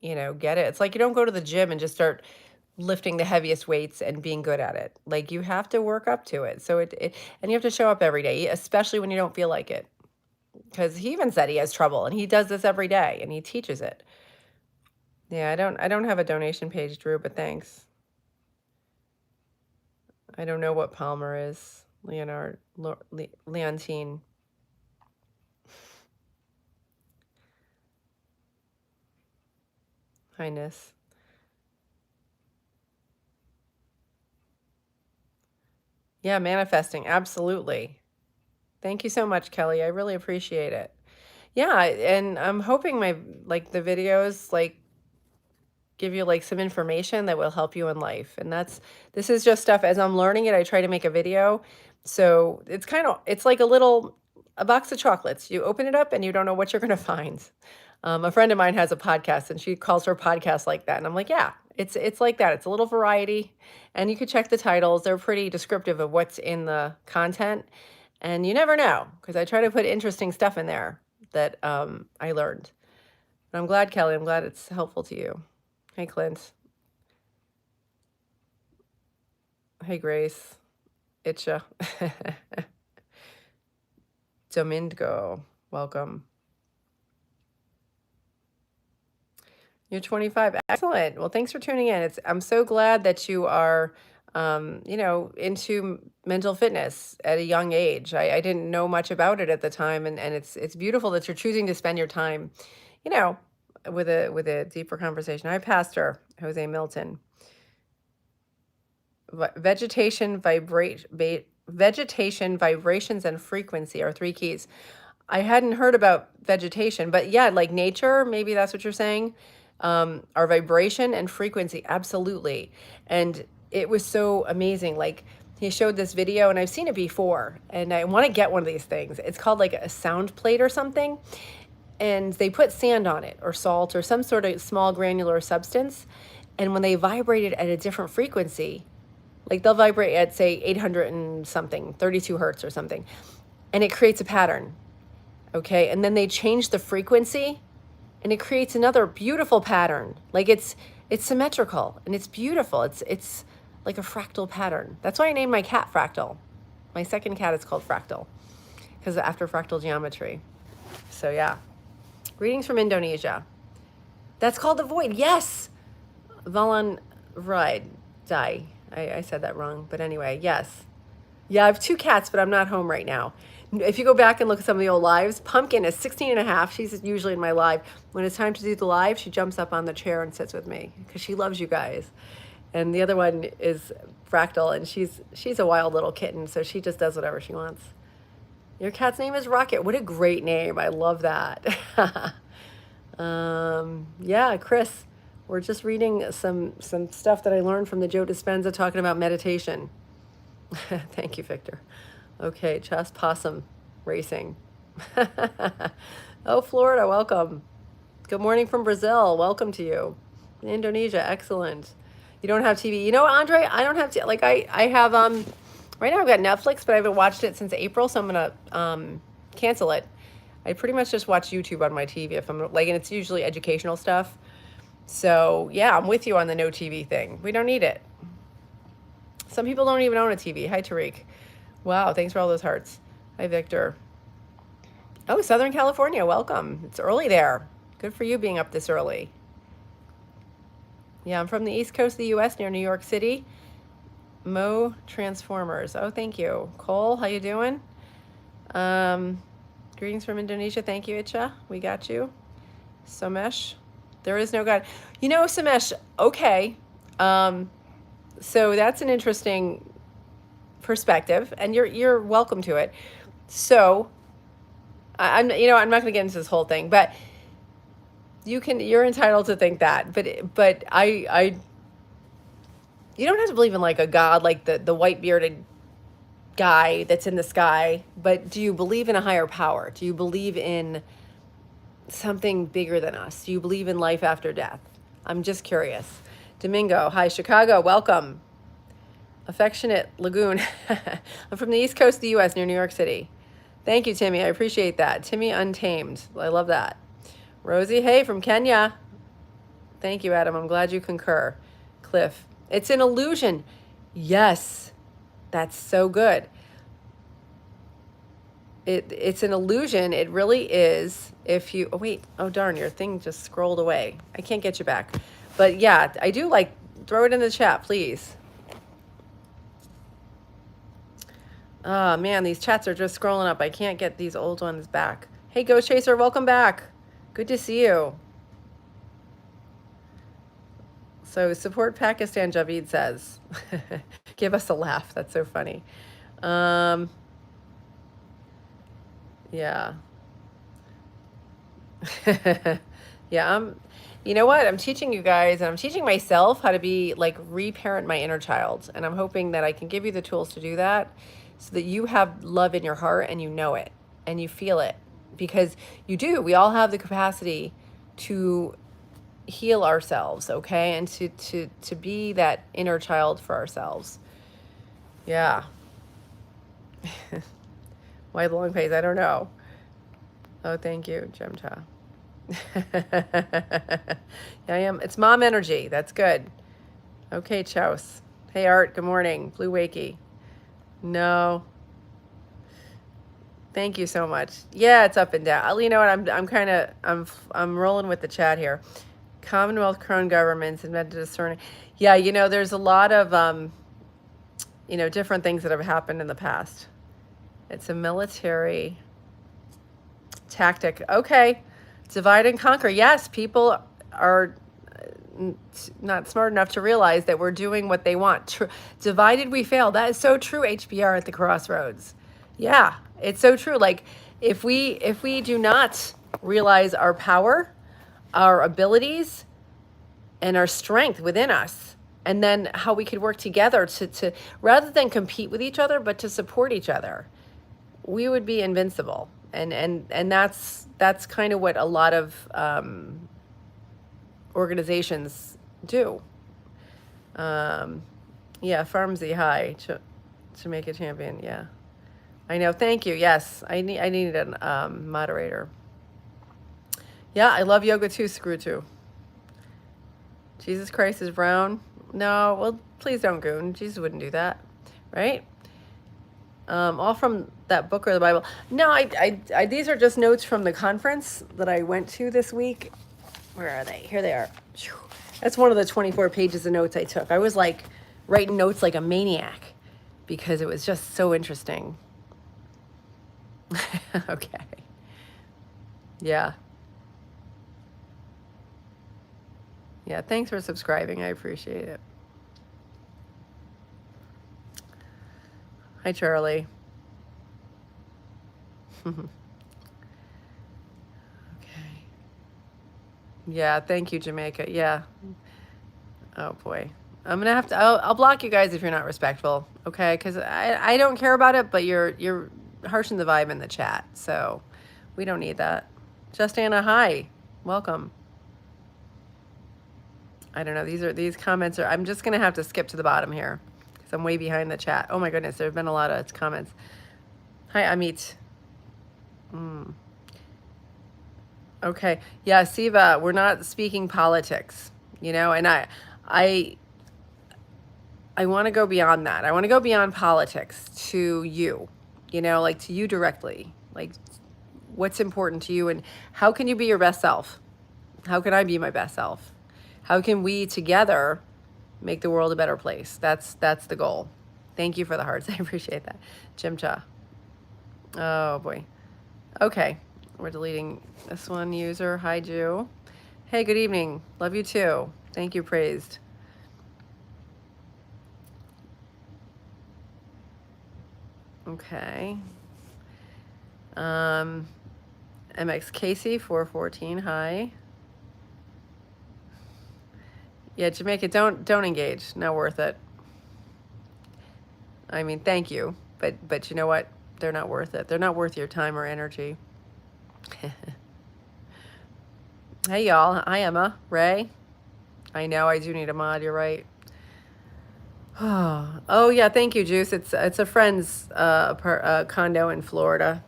get it. It's like you don't go to the gym and just start lifting the heaviest weights and being good at it. Like you have to work up to it. So it and you have to show up every day, especially when you don't feel like it. Because he even said he has trouble and he does this every day and he teaches it. Yeah, I don't have a donation page, Drew, but thanks. I don't know what Palmer is. Leontine. Highness. Yeah, manifesting. Absolutely. Thank you so much, Kelly. I really appreciate it. Yeah, and I'm hoping the videos give you like some information that will help you in life. And this is just stuff as I'm learning it, I try to make a video. So it's like a box of chocolates. You open it up and you don't know what you're going to find. A friend of mine has a podcast and she calls her podcast like that. And I'm like, yeah, it's like that. It's a little variety and you could check the titles. They're pretty descriptive of what's in the content. And you never know because I try to put interesting stuff in there that I learned. But I'm glad, Kelly. I'm glad it's helpful to you. Hey, Clint. Hey, Grace. Itcha. Domingo. Welcome. You're 25. Excellent. Well, thanks for tuning in. I'm so glad that you are, into mental fitness at a young age. I didn't know much about it at the time, and it's beautiful that you're choosing to spend your time, you know, with a deeper conversation. Hi, Pastor Jose Milton. Vegetation, vegetation, vibrations, and frequency are three keys. I hadn't heard about vegetation, but yeah, like nature, maybe that's what you're saying. Our vibration and frequency, absolutely. And it was so amazing. Like he showed this video, and I've seen it before, and I want to get one of these things. It's called like a sound plate or something, and they put sand on it or salt or some sort of small granular substance. And when they vibrate it at a different frequency, like they'll vibrate at say 800 and something, 32 hertz or something, and it creates a pattern. Okay, and then they change the frequency and it creates another beautiful pattern. Like it's symmetrical and it's beautiful. It's like a fractal pattern. That's why I named my cat Fractal. My second cat is called Fractal because after fractal geometry. So yeah. Greetings from Indonesia. That's called the void. Yes. Valan Ride. Die. I said that wrong. But anyway, yes. Yeah, I have 2 cats, but I'm not home right now. If you go back and look at some of the old lives, Pumpkin is 16 and a half. She's usually in my live. When it's time to do the live, she jumps up on the chair and sits with me because she loves you guys. And the other one is Fractal, and she's a wild little kitten, so she just does whatever she wants. Your cat's name is Rocket. What a great name. I love that. Yeah, Chris, we're just reading some stuff that I learned from the Joe Dispenza talking about meditation. Thank you, Victor. Okay, Chess Possum Racing. Oh, Florida, welcome. Good morning from Brazil. Welcome to you. Indonesia, excellent. You don't have TV. You know, Andre, I don't have like I have right now I've got Netflix, but I haven't watched it since April, so I'm gonna cancel it. I pretty much just watch YouTube on my TV if I'm like, and it's usually educational stuff. So yeah, I'm with you on the no TV thing. We don't need it. Some people don't even own a TV. Hi, Tariq. Wow, thanks for all those hearts. Hi, Victor. Oh, Southern California, welcome. It's early there. Good for you being up this early. Yeah, I'm from the East Coast of the U.S. near New York City. Mo Transformers. Oh, thank you. Cole, how you doing? Greetings from Indonesia. Thank you, Itcha. We got you. Somesh. There is no God. You know, Somesh, okay. So that's an interesting perspective, and you're welcome to it. So I'm not going to get into this whole thing, but you're entitled to think that, but I you don't have to believe in like a God, like the white bearded guy that's in the sky, but do you believe in a higher power? Do you believe in something bigger than us? Do you believe in life after death? I'm just curious. Domingo, hi, Chicago, welcome. Affectionate Lagoon. I'm from the East Coast of the U.S. near New York City. Thank you, Timmy. I appreciate that. Timmy Untamed. I love that. Rosie, hey, from Kenya. Thank you, Adam. I'm glad you concur. Cliff, it's an illusion. Yes, that's so good. It's an illusion. It really is. If you, oh, wait, oh, darn, your thing just scrolled away. I can't get you back. But yeah, I do like, throw it in the chat, please. Oh, man, these chats are just scrolling up. I can't get these old ones back. Hey, Ghost Chaser, welcome back. Good to see you. So support Pakistan, Javid says. Give us a laugh. That's so funny. Yeah. Yeah, you know what? I'm teaching you guys, and I'm teaching myself how to be like reparent my inner child. And I'm hoping that I can give you the tools to do that so that you have love in your heart and you know it and you feel it, because you do. We all have the capacity to heal ourselves, okay? And to be that inner child for ourselves. Yeah. Why the long face? I don't know. Oh, thank you, Jemta. Yeah, I am. It's mom energy. That's good. Okay, Chouse. Hey, Art. Good morning. Blue Wakey. No. Thank you so much. Yeah, it's up and down. You know what? I'm rolling with the chat here. Commonwealth Crown governments invented a certain. Yeah, you know, there's a lot of different things that have happened in the past. It's a military tactic. Okay. Divide and conquer. Yes, people are not smart enough to realize that we're doing what they want. Divided we fail. That is so true, HBR at the crossroads. Yeah, it's so true. Like if we do not realize our power, our abilities, and our strength within us, and then how we could work together to rather than compete with each other, but to support each other, we would be invincible. And that's kind of what a lot of organizations do. Yeah, Farmsy, hi, to make a champion. Yeah, I know. Thank you. Yes, I needed a moderator. Yeah, I love yoga too, Screw too. Jesus Christ is brown. No, well, please don't goon. Jesus wouldn't do that, right? All from that book or the Bible. No, these are just notes from the conference that I went to this week. Where are they? Here they are. Phew. That's one of the 24 pages of notes I took. I was like writing notes like a maniac because it was just so interesting. Okay. Yeah. Yeah, thanks for subscribing. I appreciate it. Hi, Charlie. Okay. Yeah, thank you, Jamaica. Yeah. Oh boy. I'm gonna have to. I'll block you guys if you're not respectful, okay? Because I don't care about it, but you're harshing the vibe in the chat, so we don't need that. Just Anna, hi, welcome. I don't know. These comments are. I'm just gonna have to skip to the bottom here because I'm way behind the chat. Oh my goodness, there've been a lot of comments. Hi, Amit. Okay. Yeah, Siva, we're not speaking politics, you know, and I want to go beyond that. I want to go beyond politics to you know, like to you directly. Like what's important to you and how can you be your best self? How can I be my best self? How can we together make the world a better place? That's the goal. Thank you for the hearts. I appreciate that. Chimcha. Oh boy. Okay. We're deleting this one user. Hi, Jew. Hey, good evening. Love you too. Thank you, praised. Okay. MX Casey 414. Hi. Yeah, Jamaica, don't engage. Not worth it. I mean, thank you, but you know what? They're not worth it. They're not worth your time or energy. Hey y'all. Hi Emma. Ray. I know I do need a mod. You're right. Oh yeah, thank you, Juice. It's a friend's condo in Florida.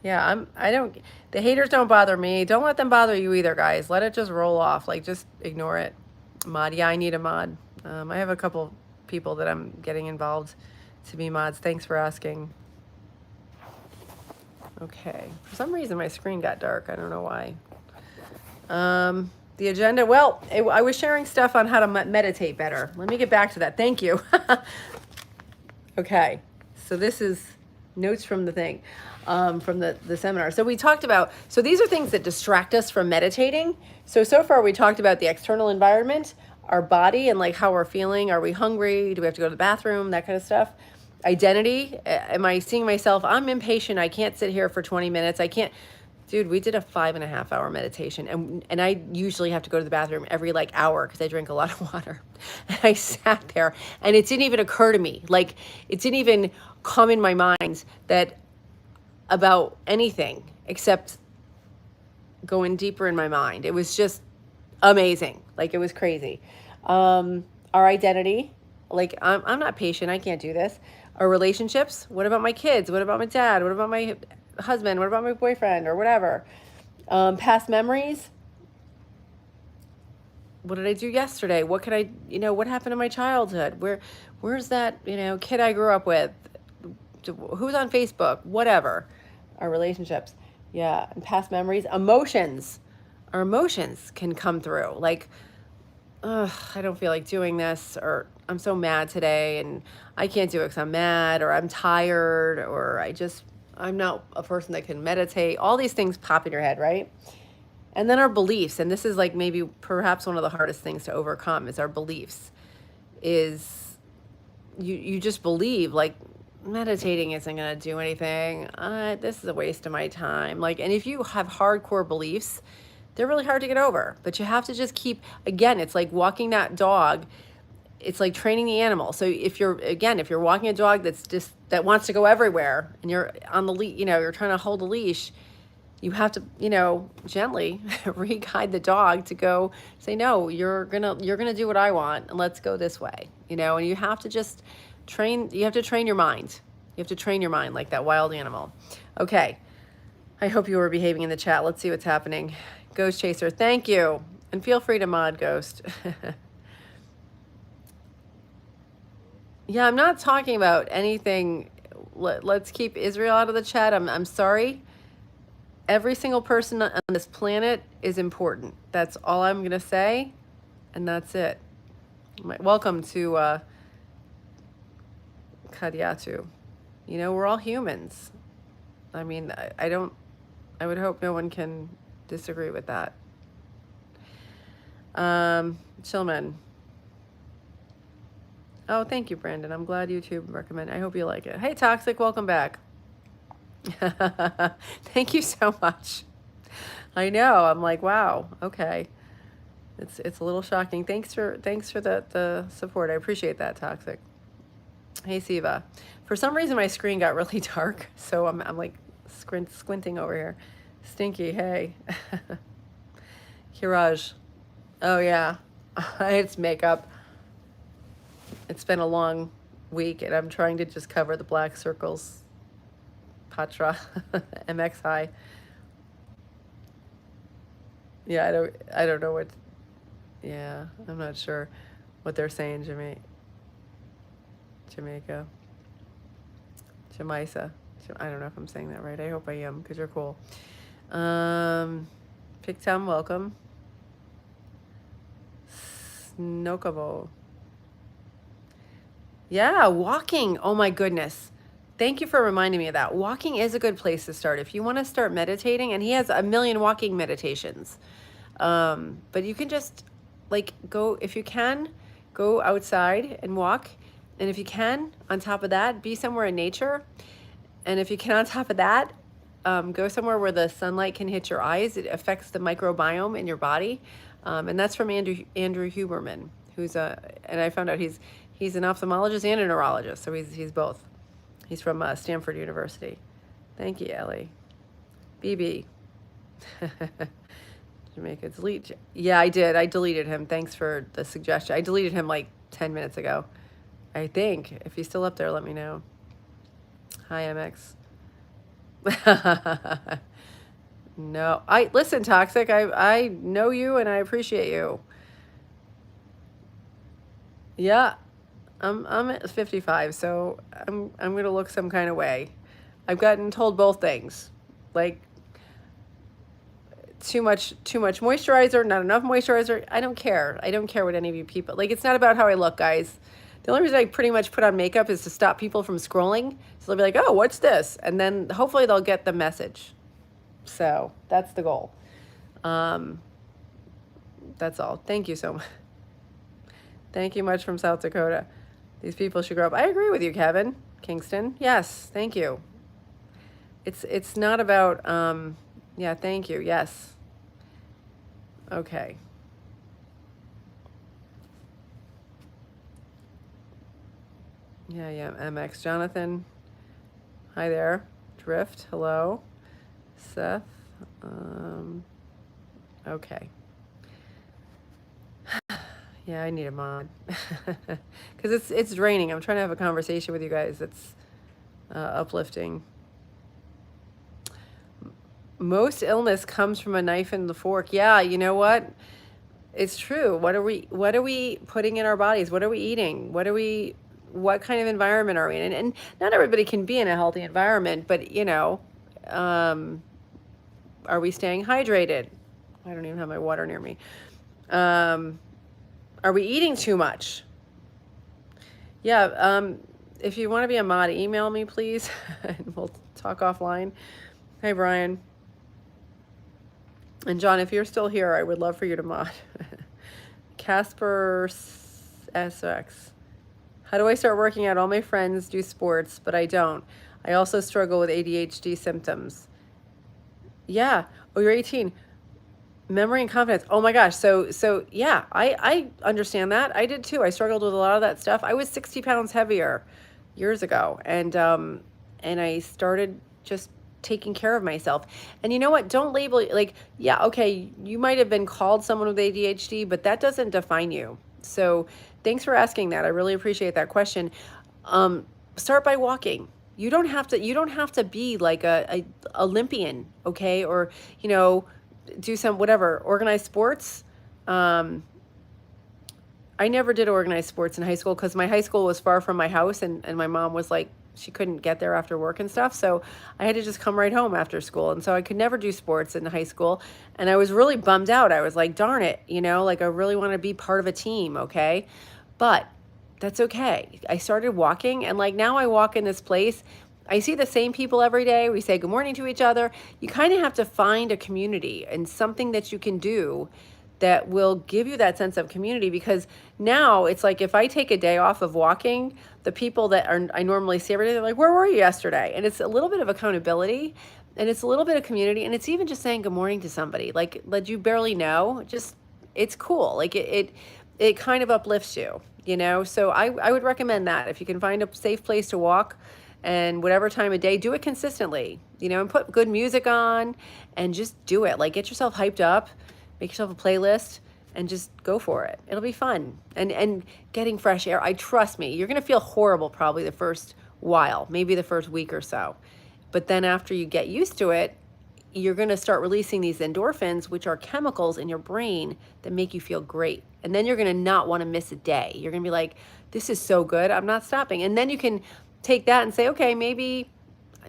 Yeah, the haters don't bother me. Don't let them bother you either, guys. Let it just roll off. Like just ignore it. Mod. Yeah, I need a mod. I have a couple people that I'm getting involved to be mods. Thanks for asking. Okay. For some reason my screen got dark. I don't know why. The agenda, well, I was sharing stuff on how to meditate better. Let me get back to that. Thank you. Okay. So this is notes from the thing, from the seminar. So we talked about, so these are things that distract us from meditating. So far we talked about the external environment, our body and like how we're feeling. Are we hungry? Do we have to go to the bathroom? That kind of stuff. Identity. Am I seeing myself? I'm impatient. I can't sit here for 20 minutes. I can't. Dude, we did a 5.5 hour meditation and I usually have to go to the bathroom every like hour because I drink a lot of water. And I sat there and it didn't even occur to me. Like it didn't even come in my mind that about anything except going deeper in my mind. It was just amazing. Like it was crazy. Our identity, like I'm not patient. I can't do this. Our relationships. What about my kids? What about my dad? What about my husband? What about my boyfriend or whatever? Past memories. What did I do yesterday? What could I, you know, what happened in my childhood? Where's that, you know, kid I grew up with? Who's on Facebook? Whatever. Our relationships. Yeah. And past memories. Emotions. Our emotions can come through. Like, ugh, I don't feel like doing this, or I'm so mad today and I can't do it because I'm mad, or I'm tired, or I'm not a person that can meditate. All these things pop in your head, right? And then our beliefs, and this is like maybe perhaps one of the hardest things to overcome is our beliefs. Is you just believe like meditating isn't going to do anything. This is a waste of my time. Like, and if you have hardcore beliefs, they're really hard to get over, but you have to just keep, again, it's like walking that dog. It's like training the animal. So if you're walking a dog that wants to go everywhere and you're on the leash, you know, you're trying to hold a leash, you have to, you know, gently re-guide the dog to go say, no, you're gonna do what I want and let's go this way, you know, and you have to just train your mind. You have to train your mind like that wild animal. Okay. I hope you were behaving in the chat. Let's see what's happening. Ghost Chaser, thank you. And feel free to mod Ghost. Yeah, I'm not talking about anything. Let's keep Israel out of the chat. I'm sorry. Every single person on this planet is important. That's all I'm going to say, and that's it. Welcome to Kadiatu. You know, we're all humans. I mean, I would hope no one can disagree with that. Chillman. Oh, thank you, Brandon. I'm glad YouTube recommended. I hope you like it. Hey, Toxic, welcome back. Thank you so much. I know. I'm like, wow. Okay. It's a little shocking. Thanks for the support. I appreciate that, Toxic. Hey, Siva. For some reason, my screen got really dark, so I'm like squinting over here. Stinky. Hey. Kiraj. Oh yeah. It's makeup. It's been a long week, and I'm trying to just cover the black circles. Patra. MX high. Yeah, I don't know what. Yeah, I'm not sure what they're saying. Jamaica. Jamaica. I don't know if I'm saying that right. I hope I am, because you're cool. Pigtown, welcome. Snokavo. Yeah, walking. Oh my goodness. Thank you for reminding me of that. Walking is a good place to start. If you want to start meditating, and he has a million walking meditations. But you can just like go, if you can, go outside and walk. And if you can, on top of that, be somewhere in nature. And if you can, on top of that, go somewhere where the sunlight can hit your eyes. It affects the microbiome in your body. And that's from Andrew Huberman, and I found out he's an ophthalmologist and a neurologist. So he's both. He's from Stanford University. Thank you, Ellie. BB. Jamaica, delete. Yeah, I did. I deleted him. Thanks for the suggestion. I deleted him like 10 minutes ago. I think. If he's still up there, let me know. Hi, MX. No. Listen, Toxic. I know you and I appreciate you. Yeah. I'm at 55, so I'm gonna look some kind of way. I've gotten told both things. Like too much moisturizer, not enough moisturizer. I don't care. I don't care what any of you people, like, it's not about how I look, guys. The only reason I pretty much put on makeup is to stop people from scrolling. So they'll be like, oh, what's this? And then hopefully they'll get the message. So that's the goal. That's all. Thank you so much. Thank you much from South Dakota. These people should grow up. I agree with you, Kevin. Kingston. Yes, thank you. It's not about, yeah, thank you. Yes. Okay. Yeah, MX. Jonathan. Hi there. Drift. Hello. Seth. Okay. Yeah, I need a mod. Because it's raining. I'm trying to have a conversation with you guys that's uplifting. Most illness comes from a knife and the fork. Yeah, you know what? It's true. What are we putting in our bodies? What are we eating? What kind of environment are we in? And not everybody can be in a healthy environment, but you know, are we staying hydrated? I don't even have my water near me. Are we eating too much? Yeah, if you want to be a mod, email me, please, and we'll talk offline. Hey, Brian. And John, if you're still here, I would love for you to mod. Casper SX. How do I start working out? All my friends do sports, but I don't. I also struggle with ADHD symptoms. Yeah. Oh, you're 18. Memory and confidence. Oh my gosh. So yeah, I understand that. I did too. I struggled with a lot of that stuff. I was 60 pounds heavier years ago. And I started just taking care of myself. And you know what? Don't label, like, yeah, okay, you might have been called someone with ADHD, but that doesn't define you. So thanks for asking that. I really appreciate that question. Start by walking. You don't have to be like a Olympian, okay? Or, you know, do some whatever, organized sports. I never did organized sports in high school because my high school was far from my house, and my mom was like, she couldn't get there after work and stuff. So I had to just come right home after school. And so I could never do sports in high school. And I was really bummed out. I was like, darn it, like I really want to be part of a team, okay? But that's okay. I started walking, and like now I walk in this place. I see the same people every day. We say good morning to each other. You kind of have to find a community and something that you can do that will give you that sense of community, because now it's like if I take a day off of walking, the people that I normally see every day, they're like, where were you yesterday? And it's a little bit of accountability, and it's a little bit of community, and it's even just saying good morning to somebody like that you barely know. Just, it's cool. Like it kind of uplifts you. So I would recommend that if you can find a safe place to walk, and whatever time of day, do it consistently, and put good music on and just do it. Like, get yourself hyped up, make yourself a playlist, and just go for it. It'll be fun. And getting fresh air, I trust me, you're going to feel horrible probably the first while, maybe the first week or so. But then after you get used to it, you're going to start releasing these endorphins, which are chemicals in your brain that make you feel great. And then you're going to not want to miss a day. You're going to be like, this is so good, I'm not stopping. And then you can take that and say, okay, maybe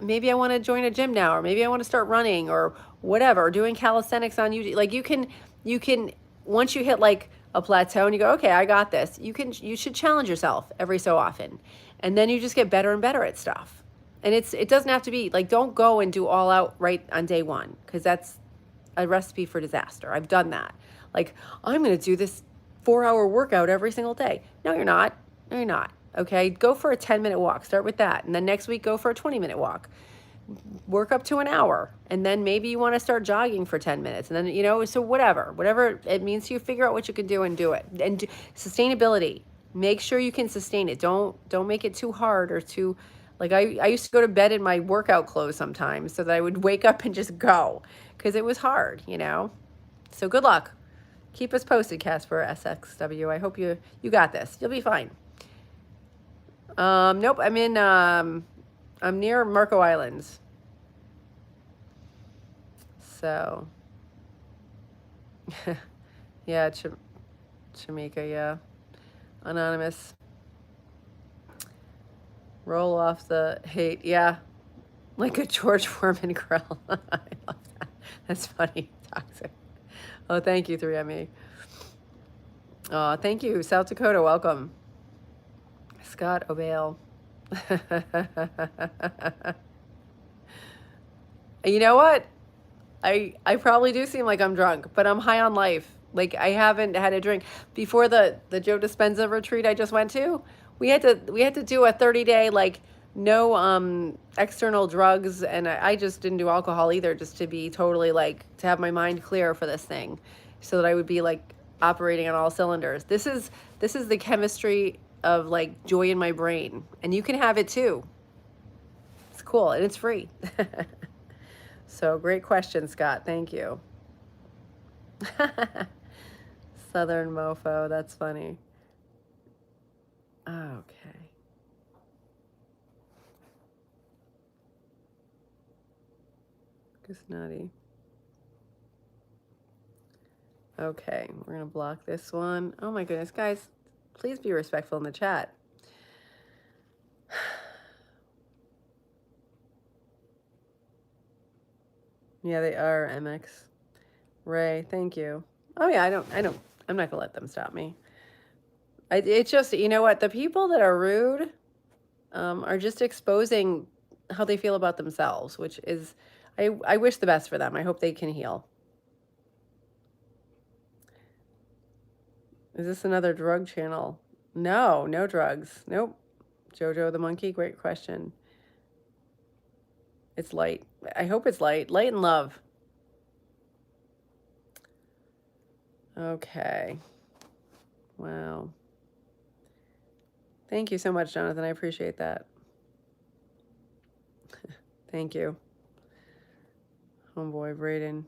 I want to join a gym now, or maybe I want to start running or whatever, or doing calisthenics on YouTube. Like you can, once you hit like a plateau and you go, okay, I got this, you should challenge yourself every so often. And then you just get better and better at stuff. And it doesn't have to be like, don't go and do all out right on day one, because that's a recipe for disaster. I've done that. Like, I'm going to do this 4-hour workout every single day. No, you're not. No, you're not. Okay, go for a 10-minute walk. Start with that. And then next week, go for a 20-minute walk. Work up to an hour. And then maybe you want to start jogging for 10 minutes. And then, so whatever it means to you, figure out what you can do and do it. And sustainability. Make sure you can sustain it. Don't make it too hard or too, like I used to go to bed in my workout clothes sometimes so that I would wake up and just go, because it was hard. So good luck. Keep us posted, Casper SXW. I hope you got this. You'll be fine. Nope, I'm near Marco Islands. So, yeah, Jamaica, yeah. Anonymous. Roll off the hate, yeah. Like a George Foreman grill. I love that. That's funny. Toxic. Oh, thank you, 3ME. Oh, thank you, South Dakota. Welcome. Scott O'Bale. You know what? I probably do seem like I'm drunk, but I'm high on life. Like, I haven't had a drink. Before the Joe Dispenza retreat I just went to, we had to do a 30-day, like, no external drugs, and I just didn't do alcohol either, just to be totally, like, to have my mind clear for this thing, so that I would be, like, operating on all cylinders. This is the chemistry of, like, joy in my brain, and you can have it too. It's cool, and it's free. So, great question, Scott. Thank you. Southern mofo. That's funny. Okay. Snotty. Okay, we're going to block this one. Oh my goodness, guys, please be respectful in the chat. Yeah, they are, MX. Ray, thank you. Oh yeah, I'm not gonna let them stop me. It's just, you know what, the people that are rude are just exposing how they feel about themselves, which is, I wish the best for them. I hope they can heal. Is this another drug channel? No drugs. Nope. Jojo the monkey, great question. It's light. I hope it's light. Light and love. Okay. Wow. Thank you so much, Jonathan. I appreciate that. Thank you. Homeboy, Braden.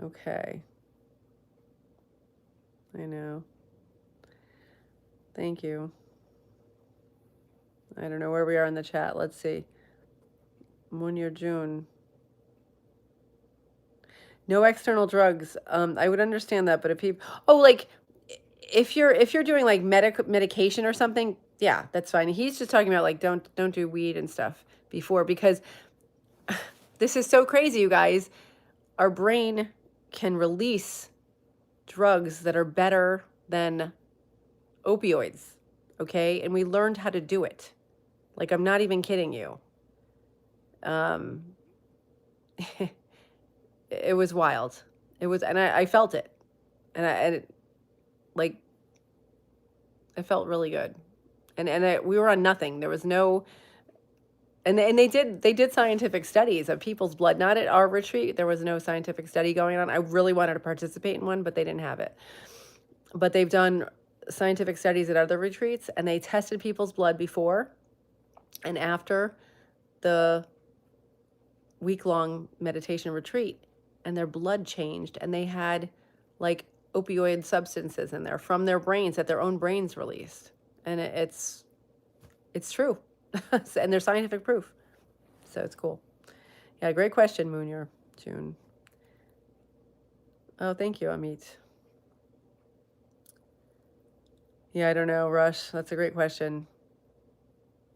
Okay. I know. Thank you. I don't know where we are in the chat. Let's see. Munir June. No external drugs. I would understand that, but if people, like, if you're doing like medication or something, yeah, that's fine. He's just talking about like don't do weed and stuff before, because this is so crazy, you guys. Our brain can release drugs that are better than opioids, okay? And we learned how to do it. Like, I'm not even kidding you. Um, it was wild. It was, and I felt it, and it, like, I felt really good, and we were on nothing. There was no, and they did scientific studies of people's blood. Not at our retreat. There was no scientific study going on. I really wanted to participate in one, but they didn't have it. But they've done scientific studies at other retreats, and they tested people's blood before and after the week-long meditation retreat, and their blood changed, and they had like opioid substances in there from their brains that their own brains released. And it's true. And there's scientific proof. So it's cool. Yeah, great question, Moonier, June. Oh, thank you, Amit. Yeah, I don't know, Rush. That's a great question.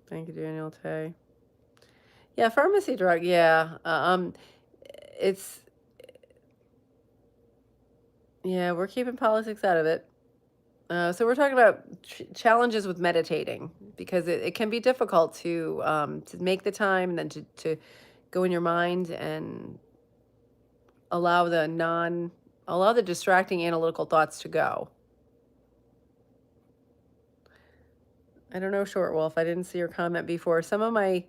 Thank you, Daniel Tay. Yeah, pharmacy drug. Yeah, it's, yeah, we're keeping politics out of it. So we're talking about challenges with meditating, because it can be difficult to make the time, and then to go in your mind and allow the distracting analytical thoughts to go. I don't know, Short Wolf. I didn't see your comment before. Some of my,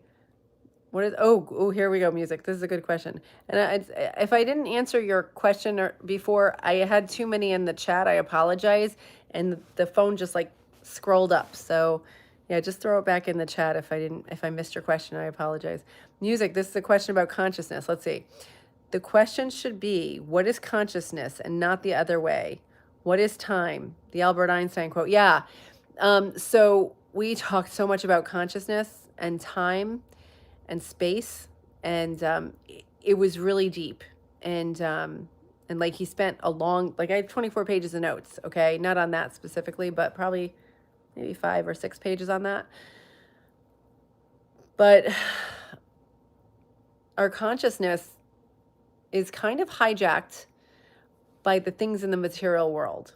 here we go, music. This is a good question. And if I didn't answer your question before, I had too many in the chat. I apologize. And the phone just like scrolled up. So yeah, just throw it back in the chat if I missed your question. I apologize. Music, this is a question about consciousness. Let's see. The question should be, what is consciousness, and not the other way? What is time? The Albert Einstein quote. Yeah. So we talked so much about consciousness and time and space, and it was really deep, and like he spent a long, like I have 24 pages of notes, okay, not on that specifically, but probably maybe 5 or 6 pages on that. But our consciousness is kind of hijacked by the things in the material world,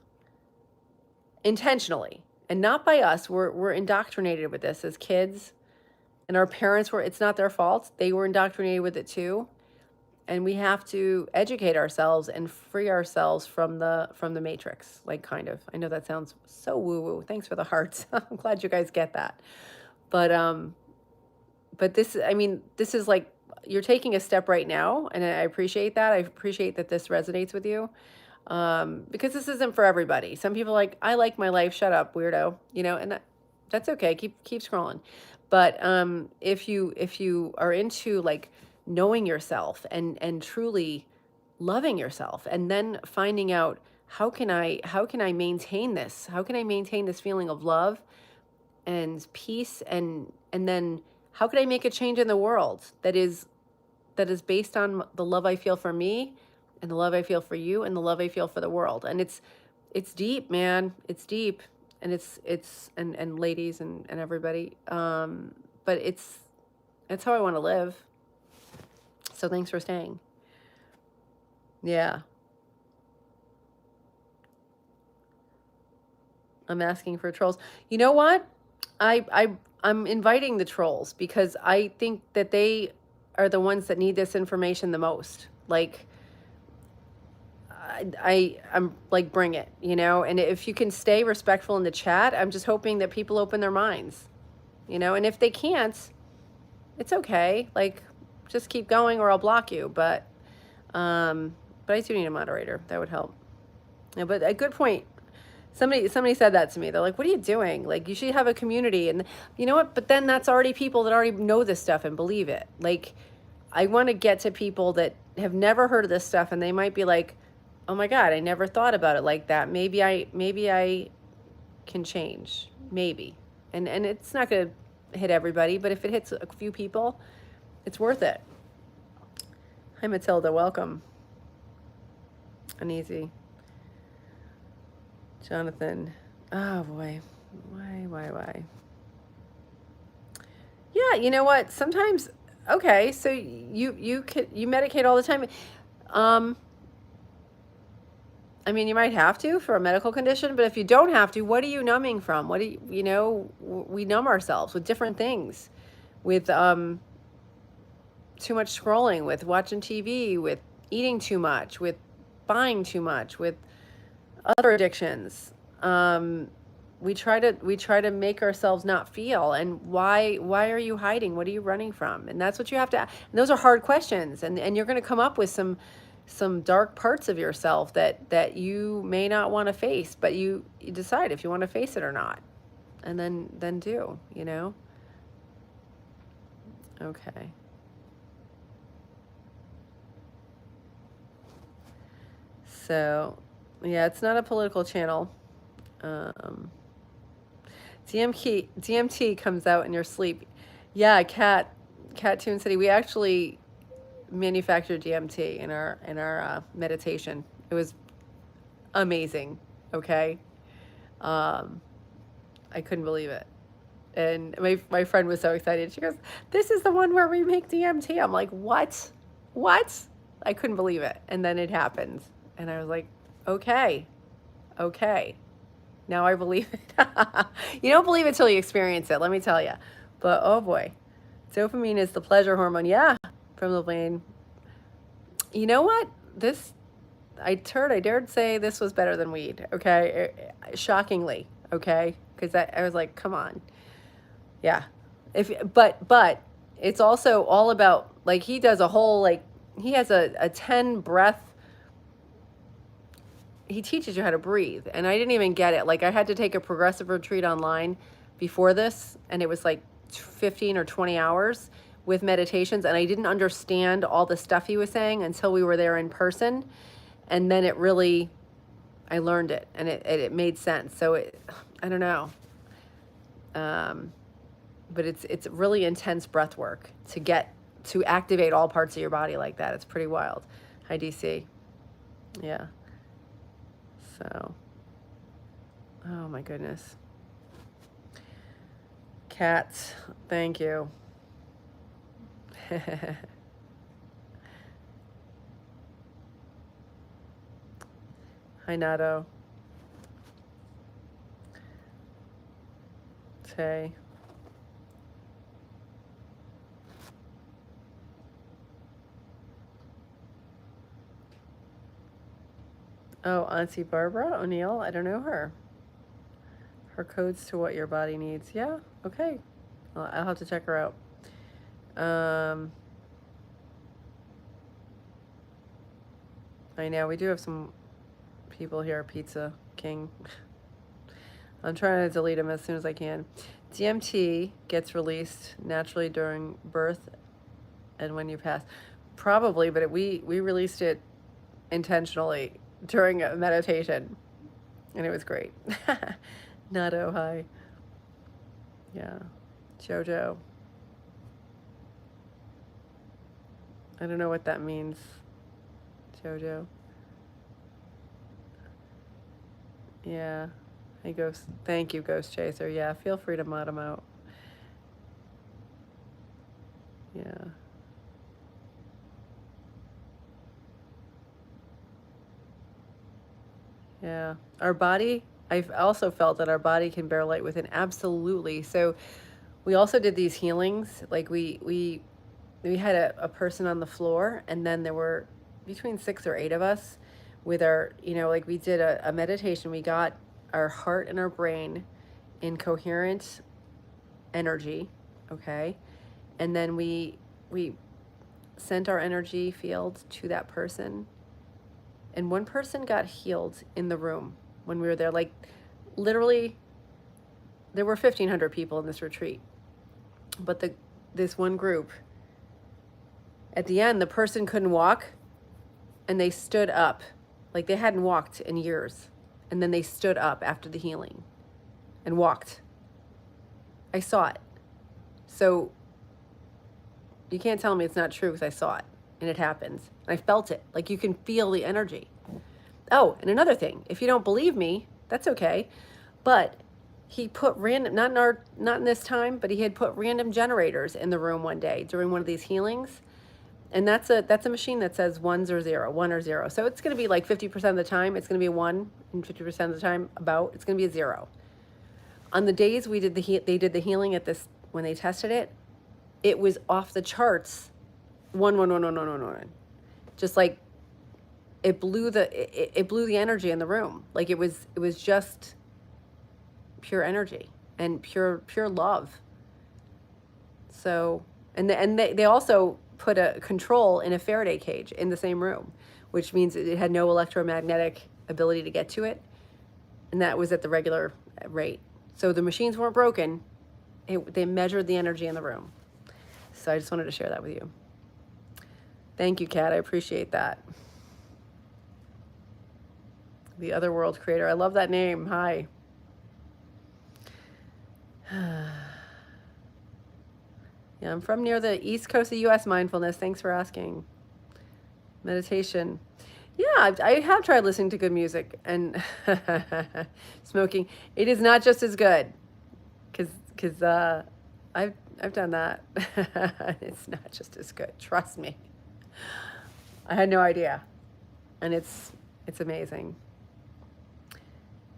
intentionally, and not by us. We're indoctrinated with this as kids, and our parents were, it's not their fault. They were indoctrinated with it too. And we have to educate ourselves and free ourselves from the matrix, like, kind of. I know that sounds so woo-woo. Thanks for the hearts. I'm glad you guys get that. But this, I mean, this is like, you're taking a step right now, and I appreciate that. I appreciate that this resonates with you, because this isn't for everybody. Some people are like, I like my life. Shut up, weirdo. You know, and that's okay. Keep scrolling. But if you are into like knowing yourself and truly loving yourself, and then finding out, how can I maintain this? How can I maintain this feeling of love and peace, and then how can I make a change in the world that is based on the love I feel for me, and the love I feel for you, and the love I feel for the world. And it's deep, man. It's deep. And it's and ladies and everybody. But it's how I want to live. So thanks for staying. Yeah. I'm asking for trolls. You know what? I'm inviting the trolls, because I think that they are the ones that need this information the most. Like, I'm like, bring it, you know? And if you can stay respectful in the chat, I'm just hoping that people open their minds, you know? And if they can't, it's okay. Like, just keep going, or I'll block you. But I do need a moderator. That would help. Yeah, but a good point. Somebody said that to me. They're like, what are you doing? Like, you should have a community. And you know what? But then that's already people that already know this stuff and believe it. Like, I want to get to people that have never heard of this stuff, and they might be like, oh my God, I never thought about it like that. Maybe I can change. Maybe. And it's not going to hit everybody, but if it hits a few people, it's worth it. Hi, Matilda. Welcome. Uneasy. Jonathan. Oh boy. Why? Yeah, you know what? Sometimes, okay, so you medicate all the time. Um, I mean, you might have to for a medical condition, but if you don't have to, what are you numbing from? What do you know, we numb ourselves with different things, with too much scrolling, with watching TV, with eating too much, with buying too much, with other addictions. We try to make ourselves not feel. And why are you hiding? What are you running from? And that's what you have to. And those are hard questions, and you're going to come up with some dark parts of yourself that you may not want to face, but you decide if you want to face it or not, and then do, you know. Okay. So, yeah, it's not a political channel. Um, DMT comes out in your sleep. Yeah, Cat Toon City. We actually manufactured DMT in our meditation. It was amazing. Okay, um, I couldn't believe it, and my friend was so excited. She goes, "This is the one where we make DMT." I'm like, "What? What?" I couldn't believe it, and then it happened, and I was like, "Okay, okay." Now I believe it. You don't believe it till you experience it, let me tell you. But oh boy, dopamine is the pleasure hormone. Yeah, from the brain. You know what? I dared say this was better than weed. Okay, shockingly. Okay, because I was like, come on. Yeah, but it's also all about, like, he does a whole, like, he has a 10 breath, he teaches you how to breathe, and I didn't even get it. Like, I had to take a progressive retreat online before this, and it was like 15 or 20 hours with meditations, and I didn't understand all the stuff he was saying until we were there in person, and then it really, I learned it, and it made sense. So I don't know, but it's really intense breath work to activate all parts of your body like that. It's pretty wild. Hi, DC. Yeah. So, oh my goodness. Cats, thank you. Hi, Nato. Tay. Oh, Auntie Barbara O'Neill. I don't know her. Her codes to what your body needs. Yeah, okay. Well, I'll have to check her out. I know we do have some people here. Pizza King. I'm trying to delete them as soon as I can. DMT gets released naturally during birth and when you pass. Probably, but we released it intentionally during a meditation, and it was great. Nato, hi. Yeah. Jojo. I don't know what that means. Jojo. Yeah. Hey, Ghost. Thank you, Ghost Chaser. Yeah, feel free to mod him out. Yeah. Yeah. Our body, I've also felt that our body can bear light within. Absolutely. So we also did these healings. Like we had a person on the floor, and then there were between 6 or 8 of us with our, like, we did a meditation. We got our heart and our brain in coherent energy, okay? And then we sent our energy field to that person, and one person got healed in the room when we were there. Like, literally, there were 1,500 people in this retreat, but this one group, at the end, the person couldn't walk, and they stood up, like they hadn't walked in years, and then they stood up after the healing and walked. I saw it. So you can't tell me it's not true, because I saw it, and it happens. I felt it. Like, you can feel the energy. Oh, and another thing, if you don't believe me, that's okay. But he put random, not in this time, but he had put random generators in the room one day during one of these healings. And that's a machine that says ones or zero, one or zero. So it's going to be like 50% of the time, it's going to be a one, and 50% of the time, it's going to be a zero. On the days they did the healing at this, when they tested it, it was off the charts. One, one, one, one, one, one, one. Just like it blew the energy in the room. Like it was just pure energy and pure love. So, and they also put a control in a Faraday cage in the same room, which means it had no electromagnetic ability to get to it. And that was at the regular rate. So the machines weren't broken. They measured the energy in the room. So I just wanted to share that with you. Thank you, Kat. I appreciate that. The Other World Creator. I love that name. Hi. Yeah, I'm from near the East Coast of U.S. Mindfulness. Thanks for asking. Meditation. Yeah, I have tried listening to good music and smoking. It is not just as good, because I've done that. It's not just as good. Trust me. I had no idea, and it's amazing.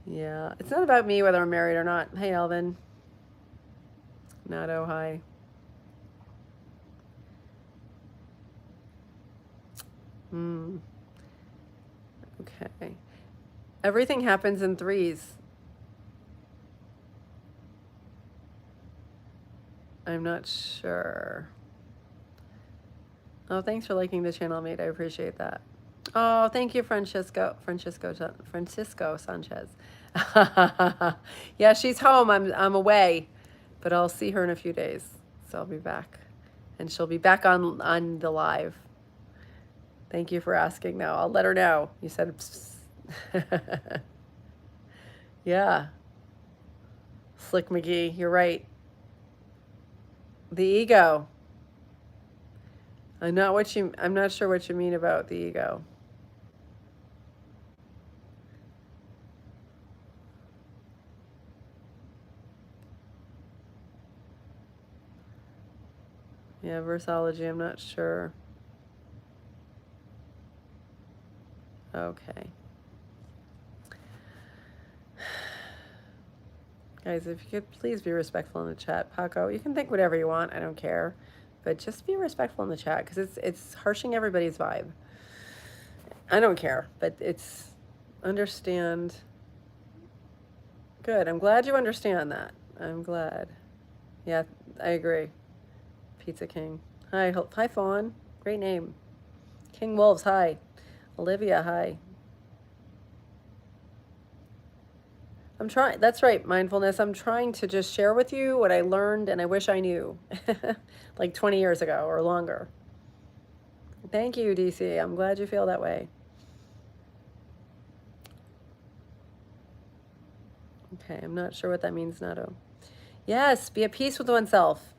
Yeah, it's not about me whether I'm married or not. Hey, Alvin. Nato, hi. Okay. Everything happens in threes. I'm not sure. Oh, thanks for liking the channel, mate. I appreciate that. Oh, thank you, Francisco Sanchez. Yeah, she's home. I'm away, but I'll see her in a few days. So I'll be back, and she'll be back on the live. Thank you for asking. Now I'll let her know. You said, yeah. Slick McGee, you're right. The ego. I'm not sure what you mean about the ego. Yeah, versology, I'm not sure. Okay. Guys, if you could please be respectful in the chat. Paco, you can think whatever you want. I don't care. But just be respectful in the chat, because it's harshing everybody's vibe. I don't care, but it's understand. Good. I'm glad you understand that. I'm glad. Yeah, I agree. Pizza King. Hi, Fawn. Great name. King Wolves, hi. Olivia, hi. I'm trying, that's right, mindfulness. I'm trying to just share with you what I learned and I wish I knew like 20 years ago or longer. Thank you, DC. I'm glad you feel that way. Okay, I'm not sure what that means, Nato. Yes, be at peace with oneself.